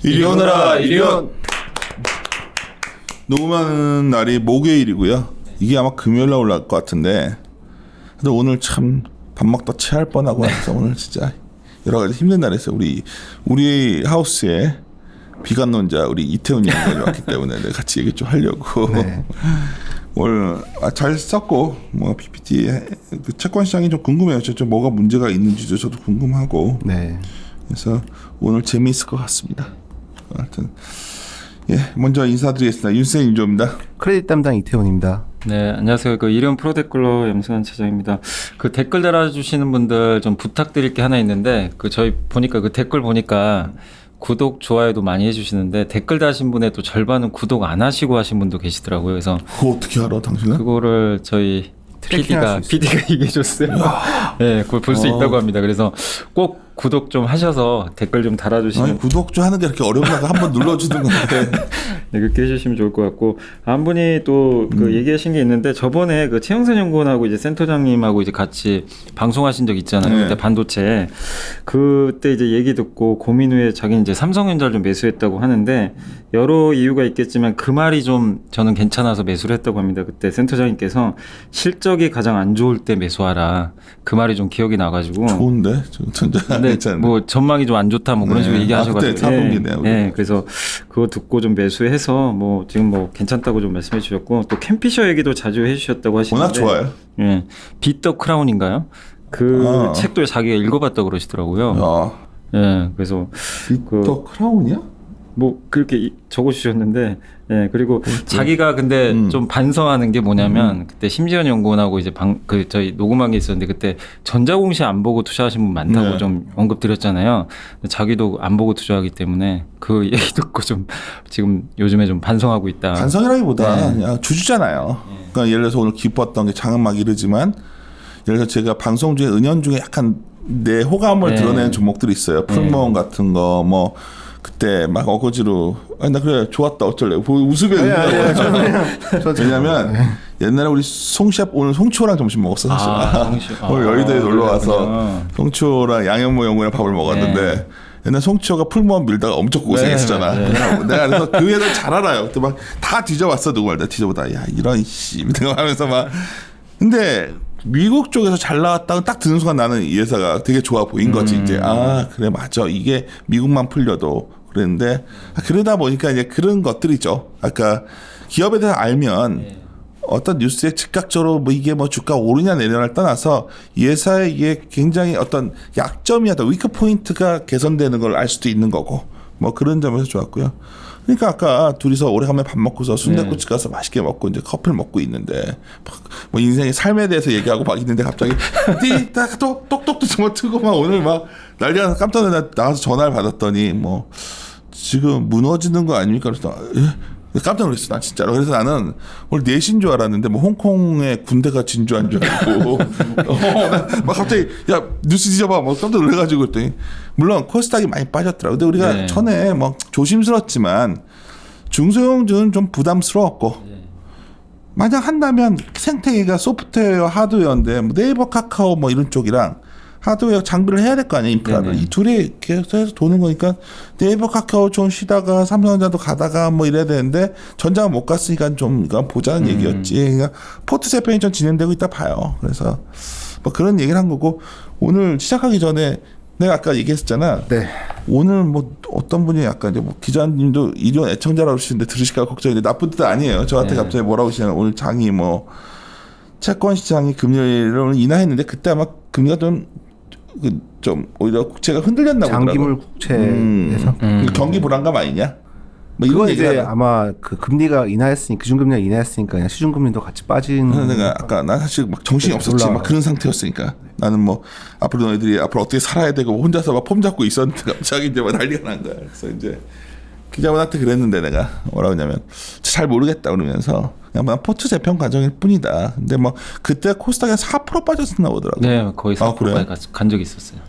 이리 오너라 이리온. 녹음하는 날이 목요일이고요. 이게 아마 금요일날 올라갈 것 같은데, 근데 오늘 참 밥 먹다 체할 뻔하고 해서 오늘 진짜 여러 가지 힘든 날이었어요. 우리 하우스에 비관론자 우리 이태훈 양반이 왔기 때문에 내가 같이 얘기 좀 하려고. 네. 오늘 잘 썼고 뭐 PPT 그 채권 시장이 좀 궁금해요. 좀 뭐가 문제가 있는지도 저도 궁금하고. 네. 그래서 오늘 재미있을 것 같습니다. 하여튼 예, 먼저 인사드리겠습니다. 윤쌤 임조입니다. 크레딧 담당 이태훈입니다. 네, 안녕하세요. 그 이름 프로데클러 염승환 차장입니다. 그 댓글 달아주시는 분들 좀 부탁드릴 게 하나 있는데, 그 저희 보니까 그 댓글 보니까 구독, 좋아요도 많이 해주시는데 댓글 다신 분의 또 절반은 구독 안 하시고 하신 분도 계시더라고요. 그래서 그거 어떻게 알아, 당신은? 그거를 저희 PD가 얘기해줬어요. 네, 그걸 볼 수 있다고 합니다. 그래서 꼭 구독 좀 하셔서 댓글 좀 달아주시면. 아니, 구독 좀 하는 게 이렇게 어렵나가 한번 눌러주는 건데. 네, 그렇게 해주시면 좋을 것 같고, 한 분이 또 그 얘기하신 게 있는데, 저번에 그 최영선 연구원하고 이제 센터장님하고 이제 같이 방송하신 적 있잖아요. 네. 그때 반도체. 그때 이제 얘기 듣고 고민 후에 자기는 이제 삼성전자를 좀 매수했다고 하는데, 여러 이유가 있겠지만 그 말이 좀 저는 괜찮아서 매수를 했다고 합니다. 그때 센터장님께서 실적이 가장 안 좋을 때 매수하라. 그 말이 좀 기억이 나가지고. 좋은데? 전자. 근데 뭐 전망이 좀 안 좋다 뭐 그런 식으로 얘기하셔가지고. 그때 4분기네요. 네, 그래서 그거 듣고 좀 매수해서 뭐 지금 뭐 괜찮다고 좀 말씀해 주셨고, 또 캠피셔 얘기도 자주 해주셨다고 하시는데. 워낙 좋아요. 예, 빗더 크라운인가요? 그 책도 자기가 읽어봤다고 그러시더라고요. 예, 그래서 빗더 크라운이야? 뭐 그렇게 적어주셨는데, 예, 그리고 자기가 근데 좀 반성하는 게 뭐냐면, 그때 심지현 연구원하고 이제 저희 녹음한 게 있었는데, 그때 전자공시 안 보고 투자하신 분 많다고 네. 좀 언급 드렸잖아요. 자기도 안 보고 투자하기 때문에 그 얘기 듣고 좀 지금 요즘에 좀 반성하고 있다. 반성이라기보다 그냥 주주잖아요. 그러니까 예를 들어서 오늘 기뻤던 게 장은 막 이르지만, 예를 들어서 제가 방송 중에 은연중에 약간 내 호감을 드러내는 종목들이 있어요. 풀모음 같은 거 뭐. 그때 막 어거지로 나 그래 좋았다 어쩔래 웃으면 왜냐면 옛날에 우리 송시합 오늘 송치호랑 점심 먹었어 사실. 오늘 여의도에 놀러 와서 송치호랑 양현모 연구랑 밥을 먹었는데 옛날 송치호가 풀무원 밀다가 엄청 고생했었잖아. 내가 그래서 그 애들 잘 알아요. 그때 막 다 뒤져봤어. 누구를 다 뒤져보다 야 이런 씨 하면서 막. 근데 미국 쪽에서 잘 나왔다고 딱 드는 순간 나는 이 회사가 되게 좋아 보인 거지. 이제 그래 맞아 이게 미국만 풀려도 그랬는데 그러다 보니까 이제 그런 것들이죠. 아까 기업에 대해서 알면 어떤 뉴스에 즉각적으로 뭐 이게 뭐 주가 오르냐 내려냐를 떠나서 이 회사의 이게 굉장히 어떤 약점이었다 위크 포인트가 개선되는 걸 알 수도 있는 거고 뭐 그런 점에서 좋았고요. 그러니까 아까 둘이서 오래간만에 밥 먹고서 순댓국집 가서 맛있게 먹고 이제 커피를 먹고 있는데 뭐 인생의 삶에 대해서 얘기하고 막 있는데 갑자기 또 똑똑도 뭐 트고 막 오늘 막 난리가 나서 깜짝 나가서 전화를 받았더니 뭐 지금 무너지는 거 아닙니까? 그래서 깜짝 놀랐어 난 진짜로. 그래서 나는 오늘 4시인 줄 알았는데 뭐 홍콩의 군대가 진주한 줄 알고 막 갑자기 야 뉴스 뒤져봐 뭐 깜짝 놀래가지고 그랬더니 물론 코스닥이 많이 빠졌더라고. 근데 우리가 전에 뭐 조심스럽지만 중소형주는 좀 부담스러웠고 만약 한다면 생태계가 소프트웨어 하드웨어인데 뭐 네이버 카카오 뭐 이런 쪽이랑 하드웨어 장비를 해야 될 거 아니에요. 인프라를. 이 둘이 계속해서 도는 거니까 네이버 카카오 좀 쉬다가 삼성전자도 가다가 뭐 이래야 되는데 전자가 못 갔으니까 좀 이거 보자는 얘기였지. 그러니까 포트 재팬이 좀 진행되고 있다 봐요. 그래서 뭐 그런 얘기를 한 거고 오늘 시작하기 전에 내가 아까 얘기했었잖아. 네. 오늘 뭐 어떤 분이 약간 이제 뭐 기자님도 이런 애청자라고 하시는데 들으실까 걱정인데 나쁜 뜻 아니에요. 저한테 갑자기 뭐라고 하시냐면 오늘 장이 뭐 채권 시장이 금요일을 인하했는데 그때 아마 금리가 좀 오히려 국채가 흔들렸나 보더라고. 장기물 국채에서 경기 불안감 아니냐? 뭐 이건 이제 아마 그 금리가 인하했으니 기준금리가 인하했으니까 그냥 시중금리도 같이 빠진. 내가 아까 나 사실 막 정신이 없었지. 막 그런 상태였으니까 나는 뭐 앞으로 너희들이 앞으로 어떻게 살아야 되고 혼자서 막 폼 잡고 있었는데 갑자기 이제 막 난리가 난 거야. 그래서 이제 기자분한테 그랬는데 내가 뭐라고 했냐면 잘 모르겠다 그러면서 그냥 포트 재편 과정일 뿐이다. 근데 뭐 그때 코스닥이 4% 빠졌었나 보더라고. 네, 거의 4% 그래? 간 적이 있었어요.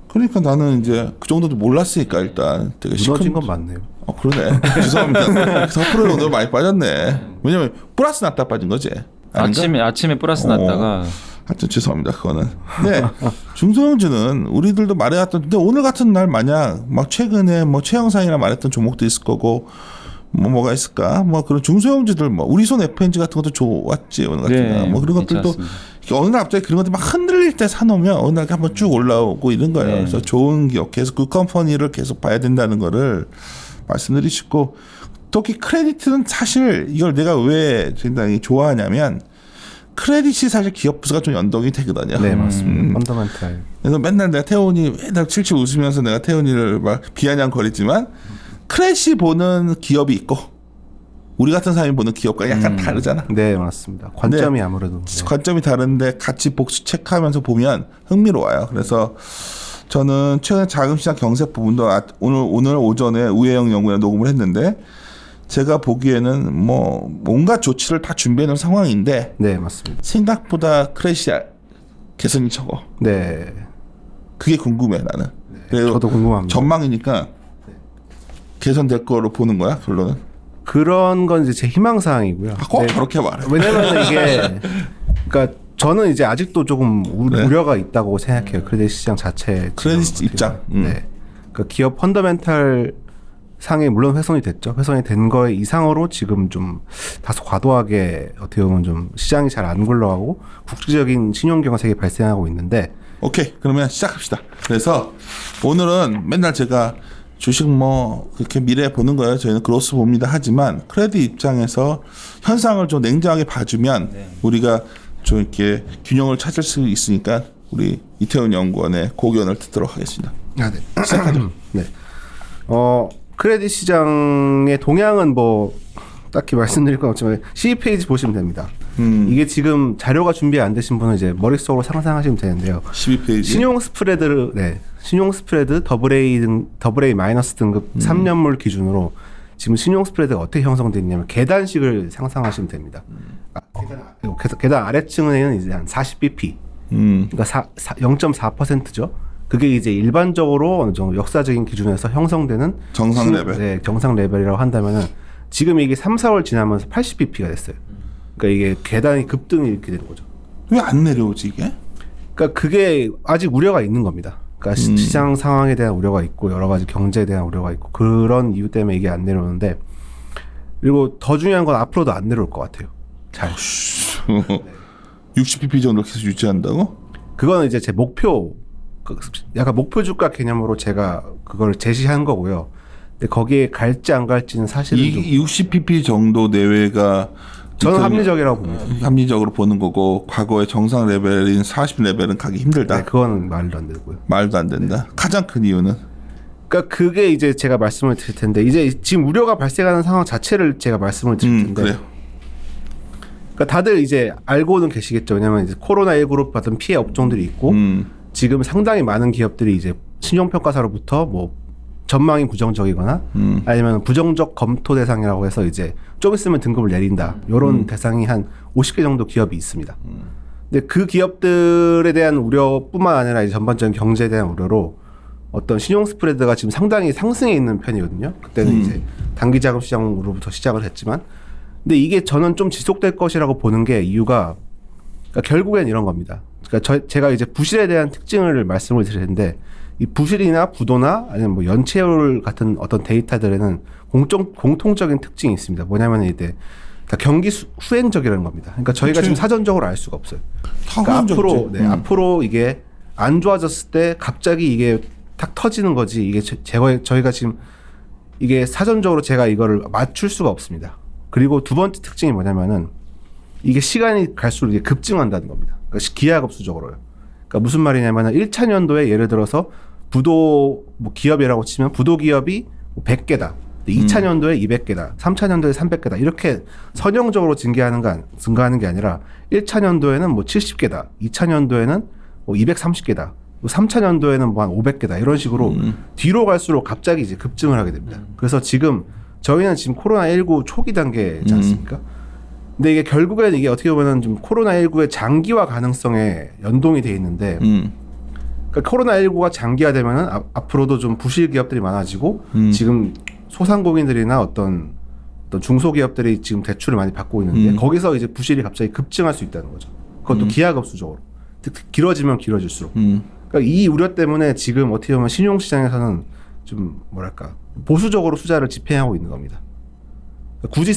그러니까 나는 이제 그 정도도 몰랐으니까 일단 되게 무너진 건 맞네요. 그러네. 죄송합니다. 4% 정도 많이 빠졌네. 왜냐면 플러스 났다 빠진 거지. 아닌가? 아침에 플러스 났다가 하여튼 죄송합니다. 그거는. 네. 중소형주는 우리들도 말해왔던 근데 오늘 같은 날 만약 막 최근에 뭐 최영상이나 말했던 종목도 있을 거고 뭐가 있을까? 뭐 그런 중소형주들 뭐 우리손 FNG 같은 것도 좋았지 오늘 같은 날. 뭐 그런 것들도 어느 날 갑자기 그런 것들 막 흔들릴 때 사놓으면 어느 날 한번 쭉 올라오고 이런 거예요. 네. 그래서 좋은 기업 계속 그 컴퍼니를 계속 봐야 된다는 거를 말씀드리시고 특히 크레디트는 사실 이걸 내가 왜 굉장히 좋아하냐면 크레딧이 사실 기업 부서가 좀 연동이 되거든요. 네, 맞습니다. 펀더멘탈. 그래서 맨날 내가 태훈이 맨날 칠칠 웃으면서 내가 태훈이를 막 비아냥거리지만 크레딧이 보는 기업이 있고 우리 같은 사람이 보는 기업과 약간 다르잖아. 네, 맞습니다. 관점이 아무래도 관점이 다른데 같이 복수 체크하면서 보면 흥미로워요. 그래서 저는 최근에 자금시장 경색 부분도 오늘 오전에 우혜영 연구원 녹음을 했는데 제가 보기에는 뭐 온갖 조치를 다 준비해 놓은 상황인데 네, 맞습니다. 생각보다 크래시 개선이 적어. 네. 그게 궁금해 나는. 네, 저도 궁금합니다. 전망이니까 개선될 거로 보는 거야 결론은. 그런 건 이제 제 희망사항이고요. 꼭 네. 그렇게 말해. 왜냐면 이게 그러니까 저는 이제 아직도 조금 네. 우려가 있다고 생각해요. 크레딧 시장 자체. 크레딧 입장. 네. 그 기업 펀더멘탈 상에 물론 훼손이 됐죠. 훼손이 된 거에 이상으로 지금 좀 다소 과도하게 어떻게 보면 좀 시장이 잘 안 굴러가고 국제적인 신용 경색이 발생하고 있는데. 오케이 그러면 시작합시다. 그래서 오늘은 맨날 제가 주식 뭐 그렇게 미래 보는 거예요. 저희는 그로스 봅니다 하지만 크레딧 입장에서 현상을 좀 냉정하게 봐주면 우리가 좀 이렇게 균형을 찾을 수 있으니까 우리 이태훈 연구원의 고견을 듣도록 하겠습니다. 아, 네. 시작하죠. 네. 크레딧 시장의 동향은 뭐 딱히 말씀드릴 건 없지만 12페이지 보시면 됩니다. 이게 지금 자료가 준비 안 되신 분은 이제 머릿속으로 상상하시면 되는데요. 12페이지. 신용 스프레드, 네. 신용 스프레드 AA 마이너스 등급 3년물 기준으로 지금 신용 스프레드가 어떻게 형성되어 있냐면 계단식을 상상하시면 됩니다. 계단 아래층에는 이제 한 40bp. 그러니까 0.4%죠. 그게 이제 일반적으로 어느 정도 역사적인 기준에서 형성되는 정상 레벨. 네, 정상 레벨이라고 한다면은 지금 이게 3, 4월 지나면서 80bp가 됐어요. 그러니까 이게 계단이 급등이 이렇게 되는 거죠. 왜 안 내려오지 이게? 그러니까 그게 아직 우려가 있는 겁니다. 그러니까 시장 상황에 대한 우려가 있고 여러 가지 경제에 대한 우려가 있고 그런 이유 때문에 이게 안 내려오는데 그리고 더 중요한 건 앞으로도 안 내려올 것 같아요. 잘. 60pp 정도 계속 유지한다고? 그거는 이제 제 목표 약간 목표 주가 개념으로 제가 그걸 제시한 거고요. 근데 거기에 갈지 안 갈지는 사실은 이 60pp 정도 내외가 저는 합리적이라고 봅니다. 합리적으로 보는 거고 과거의 정상 레벨인 40 레벨은 가기 힘들다. 네, 그거는 말도 안 되고요. 말도 안 된다. 가장 큰 이유는 그러니까 그게 이제 제가 말씀을 드릴 텐데 이제 지금 우려가 발생하는 상황 자체를 제가 말씀을 드릴 텐데. 그래요. 그러니까 다들 이제 알고는 계시겠죠. 왜냐하면 이제 코로나19로 받은 피해 업종들이 있고 지금 상당히 많은 기업들이 이제 신용평가사로부터 뭐 전망이 부정적이거나 아니면 부정적 검토 대상이라고 해서 이제 좀 있으면 등급을 내린다. 이런 대상이 한 50개 정도 기업이 있습니다. 근데 그 기업들에 대한 우려뿐만 아니라 이제 전반적인 경제에 대한 우려로 어떤 신용 스프레드가 지금 상당히 상승해 있는 편이거든요. 그때는 이제 단기 자금 시장으로부터 시작을 했지만 근데 이게 저는 좀 지속될 것이라고 보는 게 이유가 그러니까 결국엔 이런 겁니다. 그러니까 제가 이제 부실에 대한 특징을 말씀을 드릴 텐데 이 부실이나 부도나 아니면 뭐 연체율 같은 어떤 데이터들에는 공통적인 특징이 있습니다. 뭐냐면 이제 다 경기 후행적이라는 겁니다. 그러니까 저희가 지금 사전적으로 알 수가 없어요. 그러니까 앞으로 이게 안 좋아졌을 때 갑자기 이게 탁 터지는 거지. 이게 저희가 지금 이게 사전적으로 제가 이거를 맞출 수가 없습니다. 그리고 두 번째 특징이 뭐냐면은 이게 시간이 갈수록 이게 급증한다는 겁니다. 그러니까 기하급수적으로요. 그러니까 무슨 말이냐면은 1차 년도에 예를 들어서 부도 뭐 기업이라고 치면 부도 기업이 100개다. 2차 년도에 200개다. 3차 년도에 300개다. 이렇게 선형적으로 증가하는 게 아니라 1차 년도에는 뭐 70개다. 2차 년도에는 뭐 230개다. 3차 년도에는 뭐 한 500개다. 이런 식으로 뒤로 갈수록 갑자기 이제 급증을 하게 됩니다. 그래서 지금 저희는 지금 코로나19 초기 단계지 않습니까? 근데 이게 결국엔 이게 어떻게 보면은 좀 코로나19의 장기화 가능성에 연동이 돼 있는데 그러니까 코로나19가 장기화되면은 앞으로도 좀 부실 기업들이 많아지고 지금 소상공인들이나 어떤 중소기업들이 지금 대출을 많이 받고 있는데 거기서 이제 부실이 갑자기 급증할 수 있다는 거죠. 그것도 기하급수적으로. 길어지면 길어질수록. 그러니까 이 우려 때문에 지금 어떻게 보면 신용시장에서는 좀 뭐랄까 보수적으로 투자를 집행하고 있는 겁니다. 굳이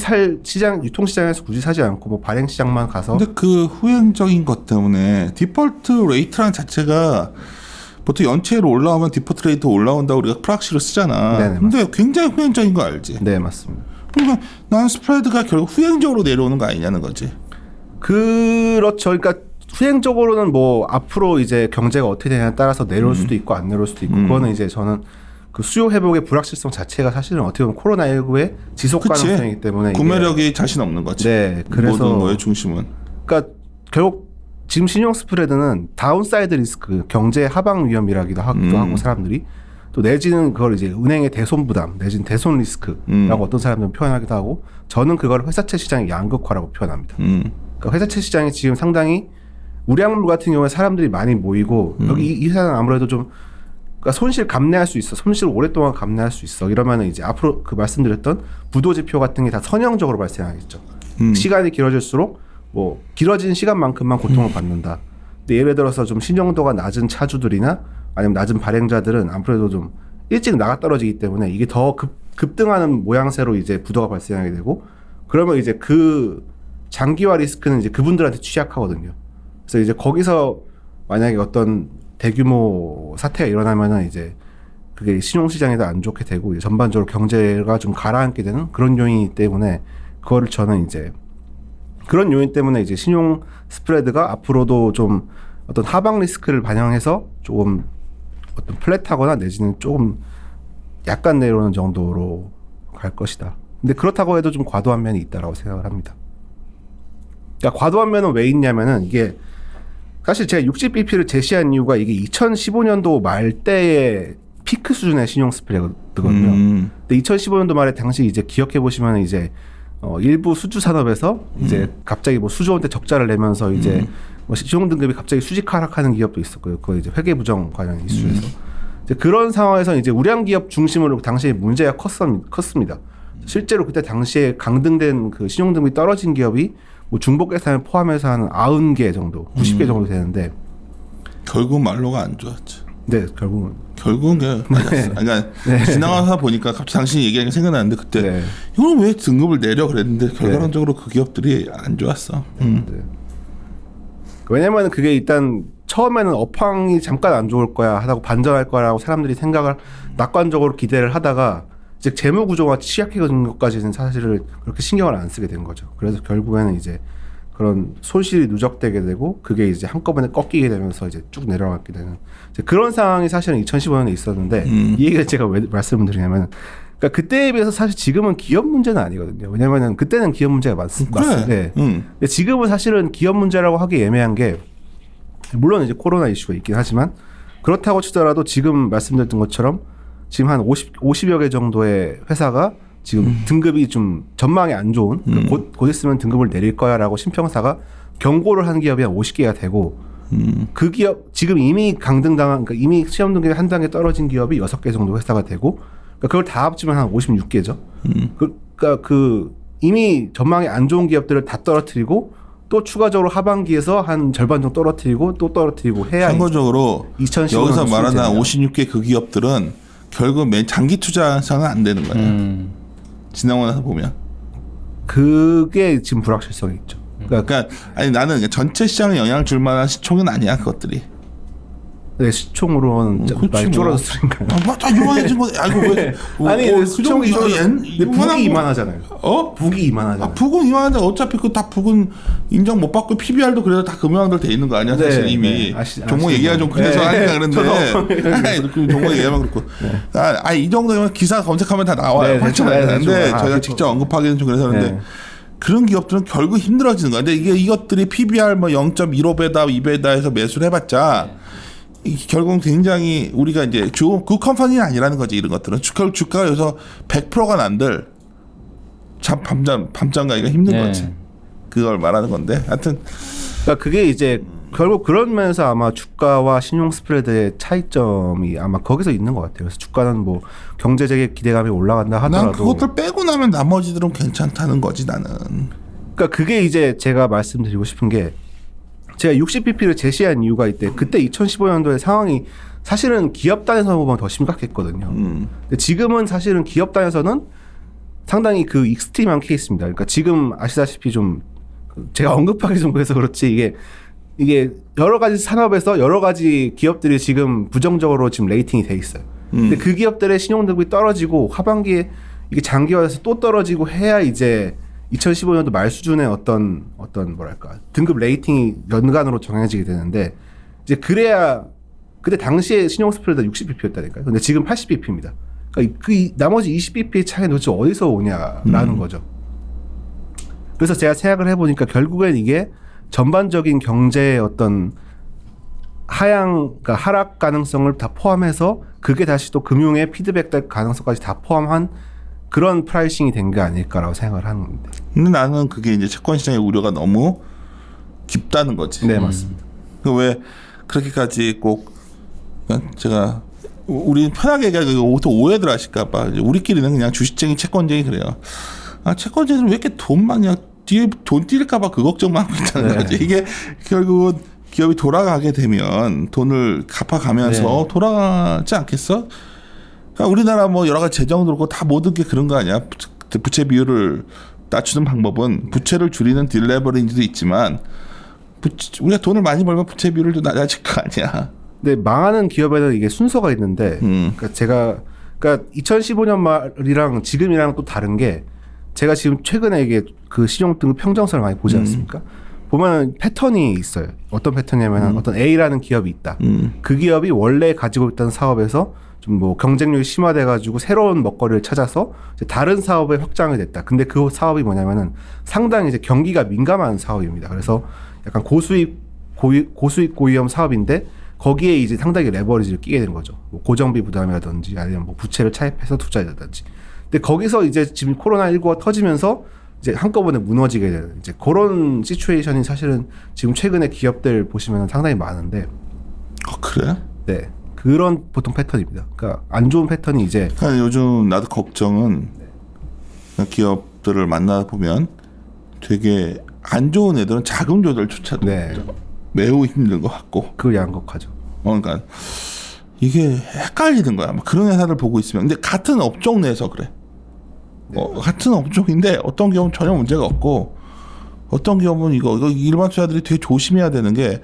유통시장에서 굳이 사지 않고 뭐 발행시장만 가서. 근데 그 후행적인 것 때문에 디폴트 레이트라는 자체가 보통 연체로 올라오면 디폴트 레이트 올라온다고 우리가 프락시로 쓰잖아. 네네, 근데 굉장히 후행적인 거 알지? 네, 맞습니다. 그러니까 난 스프레드가 결국 후행적으로 내려오는 거 아니냐는 거지. 그렇죠. 그러니까 후행적으로는 뭐 앞으로 이제 경제가 어떻게 되냐에 따라서 내려올 수도 있고 안 내려올 수도 있고 그거는 이제 저는 그 수요 회복의 불확실성 자체가 사실은 어떻게 보면 코로나19의 지속 그치. 가능성이기 때문에 구매력이 자신 없는 거지. 네, 그래서 모든 거의 중심은. 그러니까 결국 지금 신용 스프레드는 다운사이드 리스크, 경제 하방 위험이라기도 하고 사람들이 또 내지는 그걸 이제 은행의 대손 부담, 내지는 대손 리스크라고 어떤 사람들은 표현하기도 하고 저는 그걸 회사채 시장의 양극화라고 표현합니다. 그러니까 회사채 시장이 지금 상당히 우량물 같은 경우에 사람들이 많이 모이고 여기 이 회사는 아무래도 좀 그러니까 손실 감내할 수 있어. 손실을 오랫동안 감내할 수 있어. 이러면은 이제 앞으로 그 말씀드렸던 부도 지표 같은 게 다 선형적으로 발생하겠죠. 시간이 길어질수록 뭐 길어진 시간만큼만 고통을 받는다. 근데 예를 들어서 좀 신용도가 낮은 차주들이나 아니면 낮은 발행자들은 아무래도 좀 일찍 나가 떨어지기 때문에 이게 더 급등하는 모양새로 이제 부도가 발생하게 되고 그러면 이제 그 장기화 리스크는 이제 그분들한테 취약하거든요. 그래서 이제 거기서 만약에 어떤 대규모 사태가 일어나면은 이제 그게 신용시장에도 안 좋게 되고 전반적으로 경제가 좀 가라앉게 되는 그런 요인이기 때문에 그거를 저는 이제 그런 요인 때문에 이제 신용 스프레드가 앞으로도 좀 어떤 하방 리스크를 반영해서 조금 어떤 플랫하거나 내지는 조금 약간 내려오는 정도로 갈 것이다. 근데 그렇다고 해도 좀 과도한 면이 있다라고 생각을 합니다. 그러니까 과도한 면은 왜 있냐면은 이게 사실 제가 60bp를 제시한 이유가 이게 2015년도 말 때의 피크 수준의 신용 스프레드거든요. 근데 2015년도 말에 당시 이제 기억해 보시면 이제 일부 수주 산업에서 이제 갑자기 뭐 수조원대 적자를 내면서 이제 뭐 신용 등급이 갑자기 수직 하락하는 기업도 있었고요. 그거 이제 회계 부정 관련 이슈에서 이제 그런 상황에서 이제 우량 기업 중심으로 당시에 문제가 컸습니다. 실제로 그때 당시에 강등된 그 신용 등급이 떨어진 기업이 뭐 중복계산을 포함해서 한 90개 정도, 90개 정도 되는데 결국 말로가 안 좋았지. 네, 결국은 그게 맞았어. 그러니까 지나가서 보니까 갑자기 당신이 얘기하는 게 생각나는데 그때 네. 이거는 왜 등급을 내려 그랬는데 결과론적으로 그 기업들이 안 좋았어. 네. 왜냐면 그게 일단 처음에는 업황이 잠깐 안 좋을 거야 하다고 반전할 거라고 사람들이 생각을 낙관적으로 기대를 하다가 즉 재무 구조가 취약해진 것까지는 사실을 그렇게 신경을 안 쓰게 된 거죠. 그래서 결국에는 이제 그런 손실이 누적되게 되고 그게 이제 한꺼번에 꺾이게 되면서 이제 쭉 내려가게 되는 이제 그런 상황이 사실은 2015년에 있었는데 이 얘기를 제가 왜 말씀을 드리냐면 그러니까 그때에 비해서 사실 지금은 기업 문제는 아니거든요. 왜냐면은 그때는 기업 문제가 맞습니다. 그래. 근데 지금은 사실은 기업 문제라고 하기 애매한 게 물론 이제 코로나 이슈가 있긴 하지만 그렇다고 치더라도 지금 말씀드렸던 것처럼 지금 한 50여 개 정도의 회사가 지금 등급이 좀 전망이 안 좋은 곧 있으면 등급을 내릴 거야라고 신평사가 경고를 한 기업이 한 50개가 되고 그 기업 지금 이미 강등당한 그러니까 이미 시험 등급이 한 단계 떨어진 기업이 6개 정도 회사가 되고 그러니까 그걸 다 합치면 한 56개죠. 그러니까 그 이미 전망이 안 좋은 기업들을 다 떨어뜨리고 또 추가적으로 하반기에서 한 절반 정도 떨어뜨리고 또 떨어뜨리고 해야 참고적으로 여기서 말하는 56개 그 기업들은 결국 맨 장기 투자에서는 안 되는 거야. 지나고 나서 보면 그게 지금 불확실성이 있죠. 그러니까 아니 나는 전체 시장에 영향을 줄 만한 시총은 아니야 그것들이. 네, 시총으로는 많이 줄어들었으니까요. 다 요만해진 거. 아이고 왜? 아니 시총이 북이 이만하잖아요. 북이 이만하잖아요. 북은 이만한데 어차피 그 다 북은 인정 못 받고 PBR도 그래도 다 금융들 돼 있는 거 아니야 사실 이미. 종목 얘기가 좀 그래서 하니까 그런데 종목 얘기하면 그렇고. 이 정도면 기사 검색하면 다 나와요. 근데 저희가 직접 언급하기는 좀 그래서 그런데. 그런 기업들은 결국 힘들어지는 거야. 근데 이것들이 PBR 뭐 0.15배다, 2배다 해서 매수를 해봤자 결국은 굉장히 우리가 이제 그 컴퍼니는 아니라는 거지 이런 것들은 주가가 여기서 100%가 난들 참 밤잠 가기가 힘든 거지. 그걸 말하는 건데 하여튼 그러니까 그게 이제 결국 그런 면에서 아마 주가와 신용 스프레드의 차이점이 아마 거기서 있는 것 같아요. 그래서 주가는 뭐 경제적인 기대감이 올라간다 하더라도 난 그것들 빼고 나면 나머지들은 괜찮다는 거지 나는. 그러니까 그게 이제 제가 말씀드리고 싶은 게 제가 60pp를 제시한 이유가 있대. 그때 2015년도에 상황이 사실은 기업 단에서 보면 더 심각했거든요. 근데 지금은 사실은 기업 단에서는 상당히 그 익스트림한 케이스입니다. 그러니까 지금 아시다시피 좀 제가 언급하기 좀 그래서 그렇지 이게 여러 가지 산업에서 여러 가지 기업들이 지금 부정적으로 지금 레이팅이 돼 있어요. 근데 그 기업들의 신용등급이 떨어지고 하반기에 이게 장기화돼서 또 떨어지고 해야 이제 2015년도 말 수준의 어떤 뭐랄까 등급 레이팅이 연간으로 정해지게 되는데 이제 그래야 그때 당시에 신용 스프레드가 60bp였다니까요. 근데 지금 80bp입니다. 그러니까 그 나머지 20bp의 차이는 도대체 어디서 오냐라는 거죠. 그래서 제가 생각을 해보니까 결국엔 이게 전반적인 경제의 어떤 그러니까 하락 가능성을 다 포함해서 그게 다시 또 금융의 피드백될 가능성까지 다 포함한 그런 프라이싱이 된 게 아닐까라고 생각을 하는데. 근데 나는 그게 이제 채권 시장의 우려가 너무 깊다는 거지. 네, 맞습니다. 왜 그렇게까지 꼭 제가 우리 편하게 얘기하고 또 오해들 하실까봐 우리끼리는 그냥 주식쟁이 채권쟁이 그래요. 아 채권쟁이는 왜 이렇게 돈 많냐 뒤에 돈 뛸까봐 그 걱정만 하고 있다는 거지. 이게 결국은 기업이 돌아가게 되면 돈을 갚아가면서 돌아가지 않겠어? 그러니까 우리나라 뭐 여러 가지 재정도 그렇고 다 모든 게 그런 거 아니야? 부채 비율을 낮추는 방법은 부채를 줄이는 딜레버리지도 있지만 우리가 돈을 많이 벌면 부채 비율을 좀 낮아질 거 아니야? 근데 망하는 기업에는 이게 순서가 있는데, 그러니까 2015년 말이랑 지금이랑 또 다른 게 제가 지금 최근에 이게 그 신용등급 평정서를 많이 보지 않습니까? 보면 패턴이 있어요. 어떤 패턴이냐면 어떤 A라는 기업이 있다. 그 기업이 원래 가지고 있던 사업에서 좀 뭐 경쟁력이 심화돼 가지고 새로운 먹거리를 찾아서 이제 다른 사업에 확장이 됐다. 근데 그 사업이 뭐냐면은 상당히 이제 경기가 민감한 사업입니다. 그래서 약간 고수익 고위험 사업인데 거기에 이제 상당히 레버리지를 끼게 되는 거죠. 뭐 고정비 부담이라든지 아니면 뭐 부채를 차입해서 투자라든지. 근데 거기서 이제 지금 코로나19가 터지면서 이제 한꺼번에 무너지게 되는 이제 그런 시츄에이션이 사실은 지금 최근에 기업들 보시면 상당히 많은데. 그래? 네. 그런 보통 패턴입니다. 그러니까 안 좋은 패턴이 이제. 그러니까 요즘 나도 걱정은 기업들을 만나 보면 되게 안 좋은 애들은 자금 조달조차도 매우 힘든 것 같고. 그걸 양극화죠. 그러니까 이게 헷갈리는 거야. 막 그런 회사를 보고 있으면. 근데 같은 업종 내에서 그래. 같은 업종인데 어떤 기업은 전혀 문제가 없고 어떤 기업은 이거 일반 투자들이 되게 조심해야 되는 게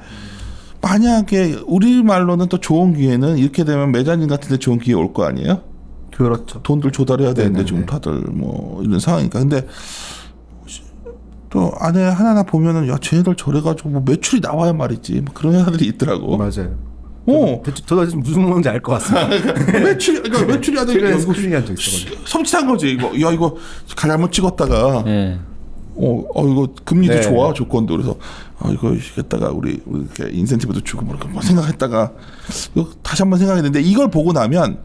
만약에 우리 말로는 또 좋은 기회는 이렇게 되면 매자진 같은 데 좋은 기회 올 거 아니에요? 그렇죠. 돈들 조달해야 되는데 지금 다들 뭐 이런 상황이니까. 근데 또 안에 하나하나 보면은 야 쟤네들 저래가지고 뭐 매출이 나와야 말이지 뭐 그런 회사들이 있더라고. 맞아요. 저도 무슨 말인지 알 것 같습니다. 매출이 안 되니까 스크린한 적 있어가지고 섬찟한 거지. 이거 잘못 찍었다가 이거 금리도 좋아 조건도 그래서 이거 이겼다가 우리 이렇게 인센티브도 주고 뭐 생각했다가 다시 한번 생각했는데 이걸 보고 나면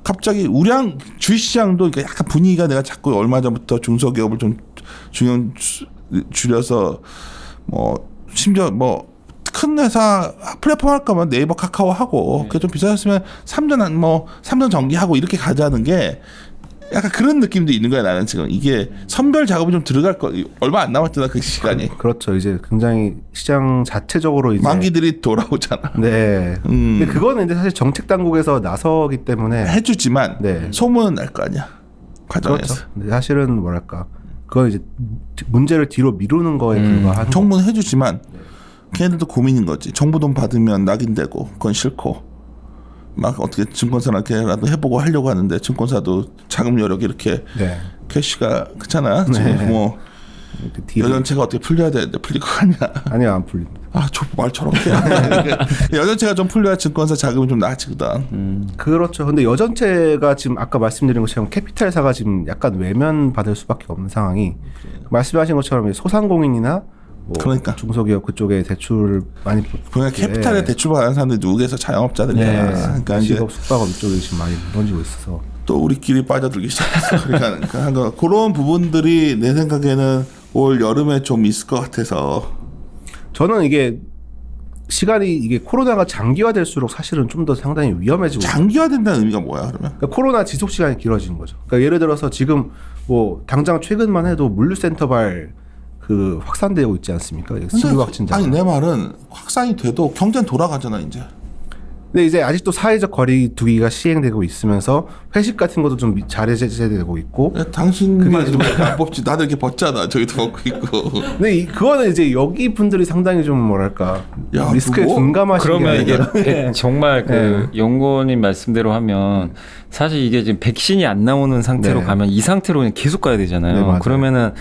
갑자기 우량 주식시장도 약간 분위기가 내가 자꾸 얼마 전부터 중소기업을 좀 줄여서 뭐 심지어 뭐 큰 회사 플랫폼 할 거면 네이버 카카오 하고 그게 좀 비싸졌으면 3전 정기하고 이렇게 가자는 게 약간 그런 느낌도 있는 거야. 나는 지금 이게 선별 작업이 좀 들어갈 거 얼마 안 남았잖아 그 시간이. 그렇죠. 이제 굉장히 시장 자체적으로 이제 만기들이 돌아오잖아. 네. 근데 그거는 이제 사실 정책 당국에서 나서기 때문에 해주지만 소문은 날 거 아니야 과정에서. 그렇죠. 근데 사실은 뭐랄까 그건 이제 문제를 뒤로 미루는 거에 불과한. 정부는 해주지만 걔네들도 고민인 거지. 정부 돈 받으면 낙인되고 그건 싫고. 막 어떻게 증권사라도 해보고 하려고 하는데 증권사도 자금 여력이 이렇게 캐시가 그렇잖아. 지금 뭐 여전체가 어떻게 풀려야 되는데 풀릴 거 아니야? 아니요, 안 풀립니다. 말 저렇게 여전체가 좀 풀려야 증권사 자금이 좀 나아지거든. 그렇죠. 근데 여전체가 지금 아까 말씀드린 것처럼 캐피탈사가 지금 약간 외면 받을 수밖에 없는 상황이 말씀하신 것처럼 소상공인이나 뭐 그러니까 중소기업 그쪽에 대출 많이 그러니까 캐피탈에 대출 받는 사람들이 누구에서 자영업자들이야. 그러니까 식업 숙박업 이쪽에 지금 많이 던지고 있어서 또 우리끼리 빠져들기 시작했어. 그러니까 그런 부분들이 내 생각에는 올 여름에 좀 있을 것 같아서 저는 이게 시간이 이게 코로나가 장기화될수록 사실은 좀 더 상당히 위험해지고. 장기화된다는 의미가 뭐야 그러면? 그러니까 코로나 지속 시간이 길어지는 거죠. 그러니까 예를 들어서 지금 뭐 당장 최근만 해도 물류센터발 그 확산되고 있지 않습니까? 신규 확진자. 아니 내 말은 확산이 돼도 경제는 돌아가잖아 이제. 근데 이제 아직도 사회적 거리두기가 시행되고 있으면서 회식 같은 것도 좀 자제되고 있고. 야, 당신만 안 뽑지. 나도 이렇게 벗잖아. 저기도 벗고 있고. 근데 그거는 이제 여기 분들이 상당히 좀 뭐랄까 야, 리스크에 누구? 둔감하시게. 그러면 이게 네. 정말 그 연구원님 말씀대로 하면 사실 이게 지금 백신이 안 나오는 상태로 네. 가면 이 상태로 그냥 계속 가야 되잖아요. 네, 맞아요. 그러면은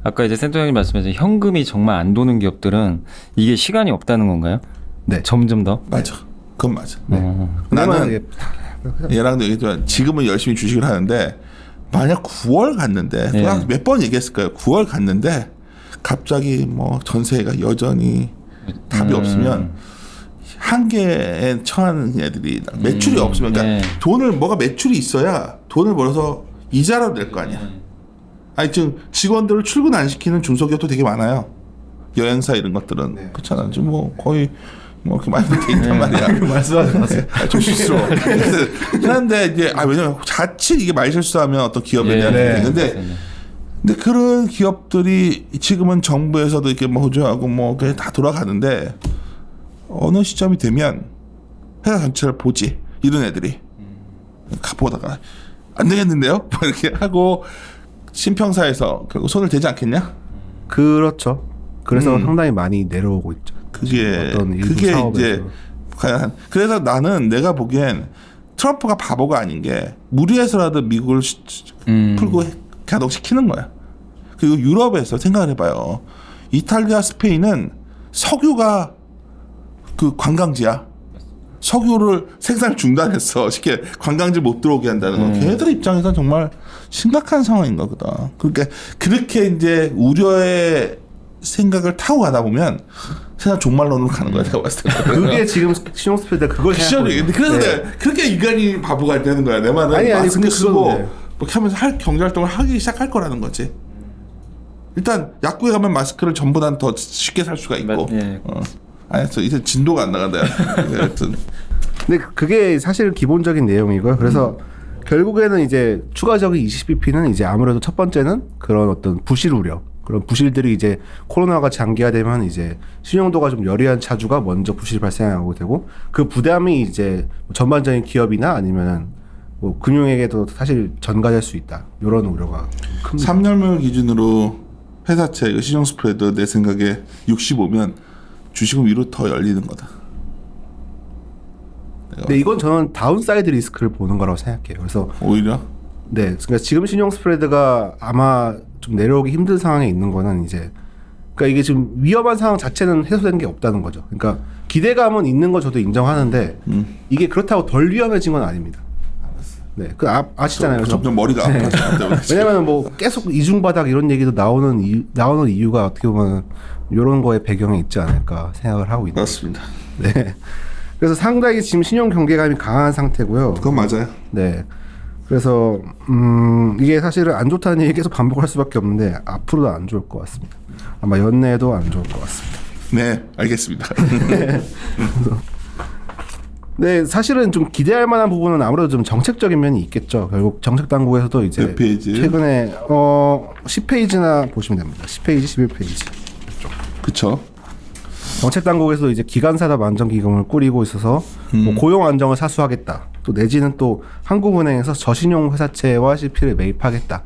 아까 이제 센터장님 말씀하신 현금이 정말 안 도는 기업들은 이게 시간이 없다는 건가요? 네. 점점 더? 맞아. 그건 맞아. 나는 나는 얘랑도 얘기했지만 지금은 열심히 주식을 하는데 만약 9월 갔는데 네. 몇 번 얘기했을 거예요. 9월 갔는데 갑자기 뭐 전세가 여전히 답이 없으면 한계에 처한 애들이 매출이 없으면 그러니까 네. 돈을 뭐가 매출이 있어야 돈을 벌어서 이자라도 낼 거 아니야. 아니 지금 직원들을 출근 안 시키는 중소기업도 되게 많아요. 여행사 이런 것들은 네. 그렇잖아. 지금 뭐 거의 뭐 이렇게 많이 돼 있단 말이야. 말씀하지 마세요. 조심스러워. 그런데 이제 왜냐면 자칫 이게 말실수하면 어떤 기업에 대한 네. 근데 그런 기업들이 지금은 정부에서도 이렇게 뭐 호조하고 뭐 그게 다 돌아가는데 어느 시점이 되면 회사 전체를 보지 이런 애들이 보다가 안 되겠는데요? 뭐 이렇게 하고 신평사에서 결국 손을 대지 않겠냐? 그렇죠. 그래서 상당히 많이 내려오고 있죠. 그게 어떤 일부 그게 사업에서. 이제 과연 그래서 나는 내가 보기엔 트럼프가 바보가 아닌 게 무리해서라도 미국을 풀고 가동시키는 거야. 그리고 유럽에서 생각을 해봐요. 이탈리아, 스페인은 석유가 그 관광지야. 석유를 생산 중단했어. 쉽게 관광지 못 들어오게 한다는 건 걔네들 입장에서 정말 심각한 상황인 거거든. 그러니까 그렇게 이제 우려의 생각을 타고 가다 보면 세상 종말론으로 가는 거야. 내가 봤을 때. 그게 지금 신용스피드가 그걸 생각하고 있는 그래서 거예요. 내가 그렇게 인간이 바보가 되는 거야. 내 말은 아니, 마스크 근데 쓰고 그건 네. 뭐 하면서 경제 활동을 하기 시작할 거라는 거지. 일단 약국에 가면 마스크를 전보다는 더 쉽게 살 수가 있고. 예. 알았어. 이제 진도가 안 나간다. 하여튼. 근데 그게 사실 기본적인 내용이고요. 그래서 결국에는 이제 추가적인 20bp는 이제 아무래도 첫 번째는 그런 어떤 부실 우려. 그런 부실들이 이제 코로나가 장기화되면 이제 신용도가 좀 열이한 차주가 먼저 부실이 발생하고 되고 그 부담이 이제 전반적인 기업이나 아니면은 뭐 금융에게도 사실 전가될 수 있다. 이런 우려가 큽니다. 3년물 기준으로 회사채 신용 스프레드 내 생각에 65면 주식은 위로 더 열리는 거다. 근데 이건 저는 다운사이드 리스크를 보는 거라고 생각해요. 그래서 오히려 네, 그러니까 지금 신용 스프레드가 아마 좀 내려오기 힘든 상황에 있는 거는 이제 그러니까 이게 지금 위험한 상황 자체는 해소된 게 없다는 거죠. 그러니까 기대감은 있는 거 저도 인정하는데 이게 그렇다고 덜 위험해진 건 아닙니다. 네, 그 아시잖아요. 점점 머리가 아파져. 왜냐하면 뭐 계속 이중바닥 이런 얘기도 나오는 이유가 어떻게 보면 이런 거에 배경에 있지 않을까 생각을 하고 있는. 맞습니다. 네. 그래서 상당히 지금 신용 경계감이 강한 상태고요. 그건 맞아요. 네. 그래서 이게 사실은 안 좋다는 얘기 계속 반복할 수밖에 없는데 앞으로도 안 좋을 것 같습니다. 아마 연내에도 안 좋을 것 같습니다. 네, 알겠습니다. 네, 사실은 좀 기대할 만한 부분은 아무래도 좀 정책적인 면이 있겠죠. 결국 정책 당국에서도 이제 몇 페이지? 최근에 10페이지나 보시면 됩니다. 10페이지, 11페이지. 그렇죠. 정책 당국에서도 이제 기간사답 안정기금을 꾸리고 있어서 뭐 고용 안정을 사수하겠다. 또 내지는 또 한국은행에서 저신용 회사채와 CP를 매입하겠다.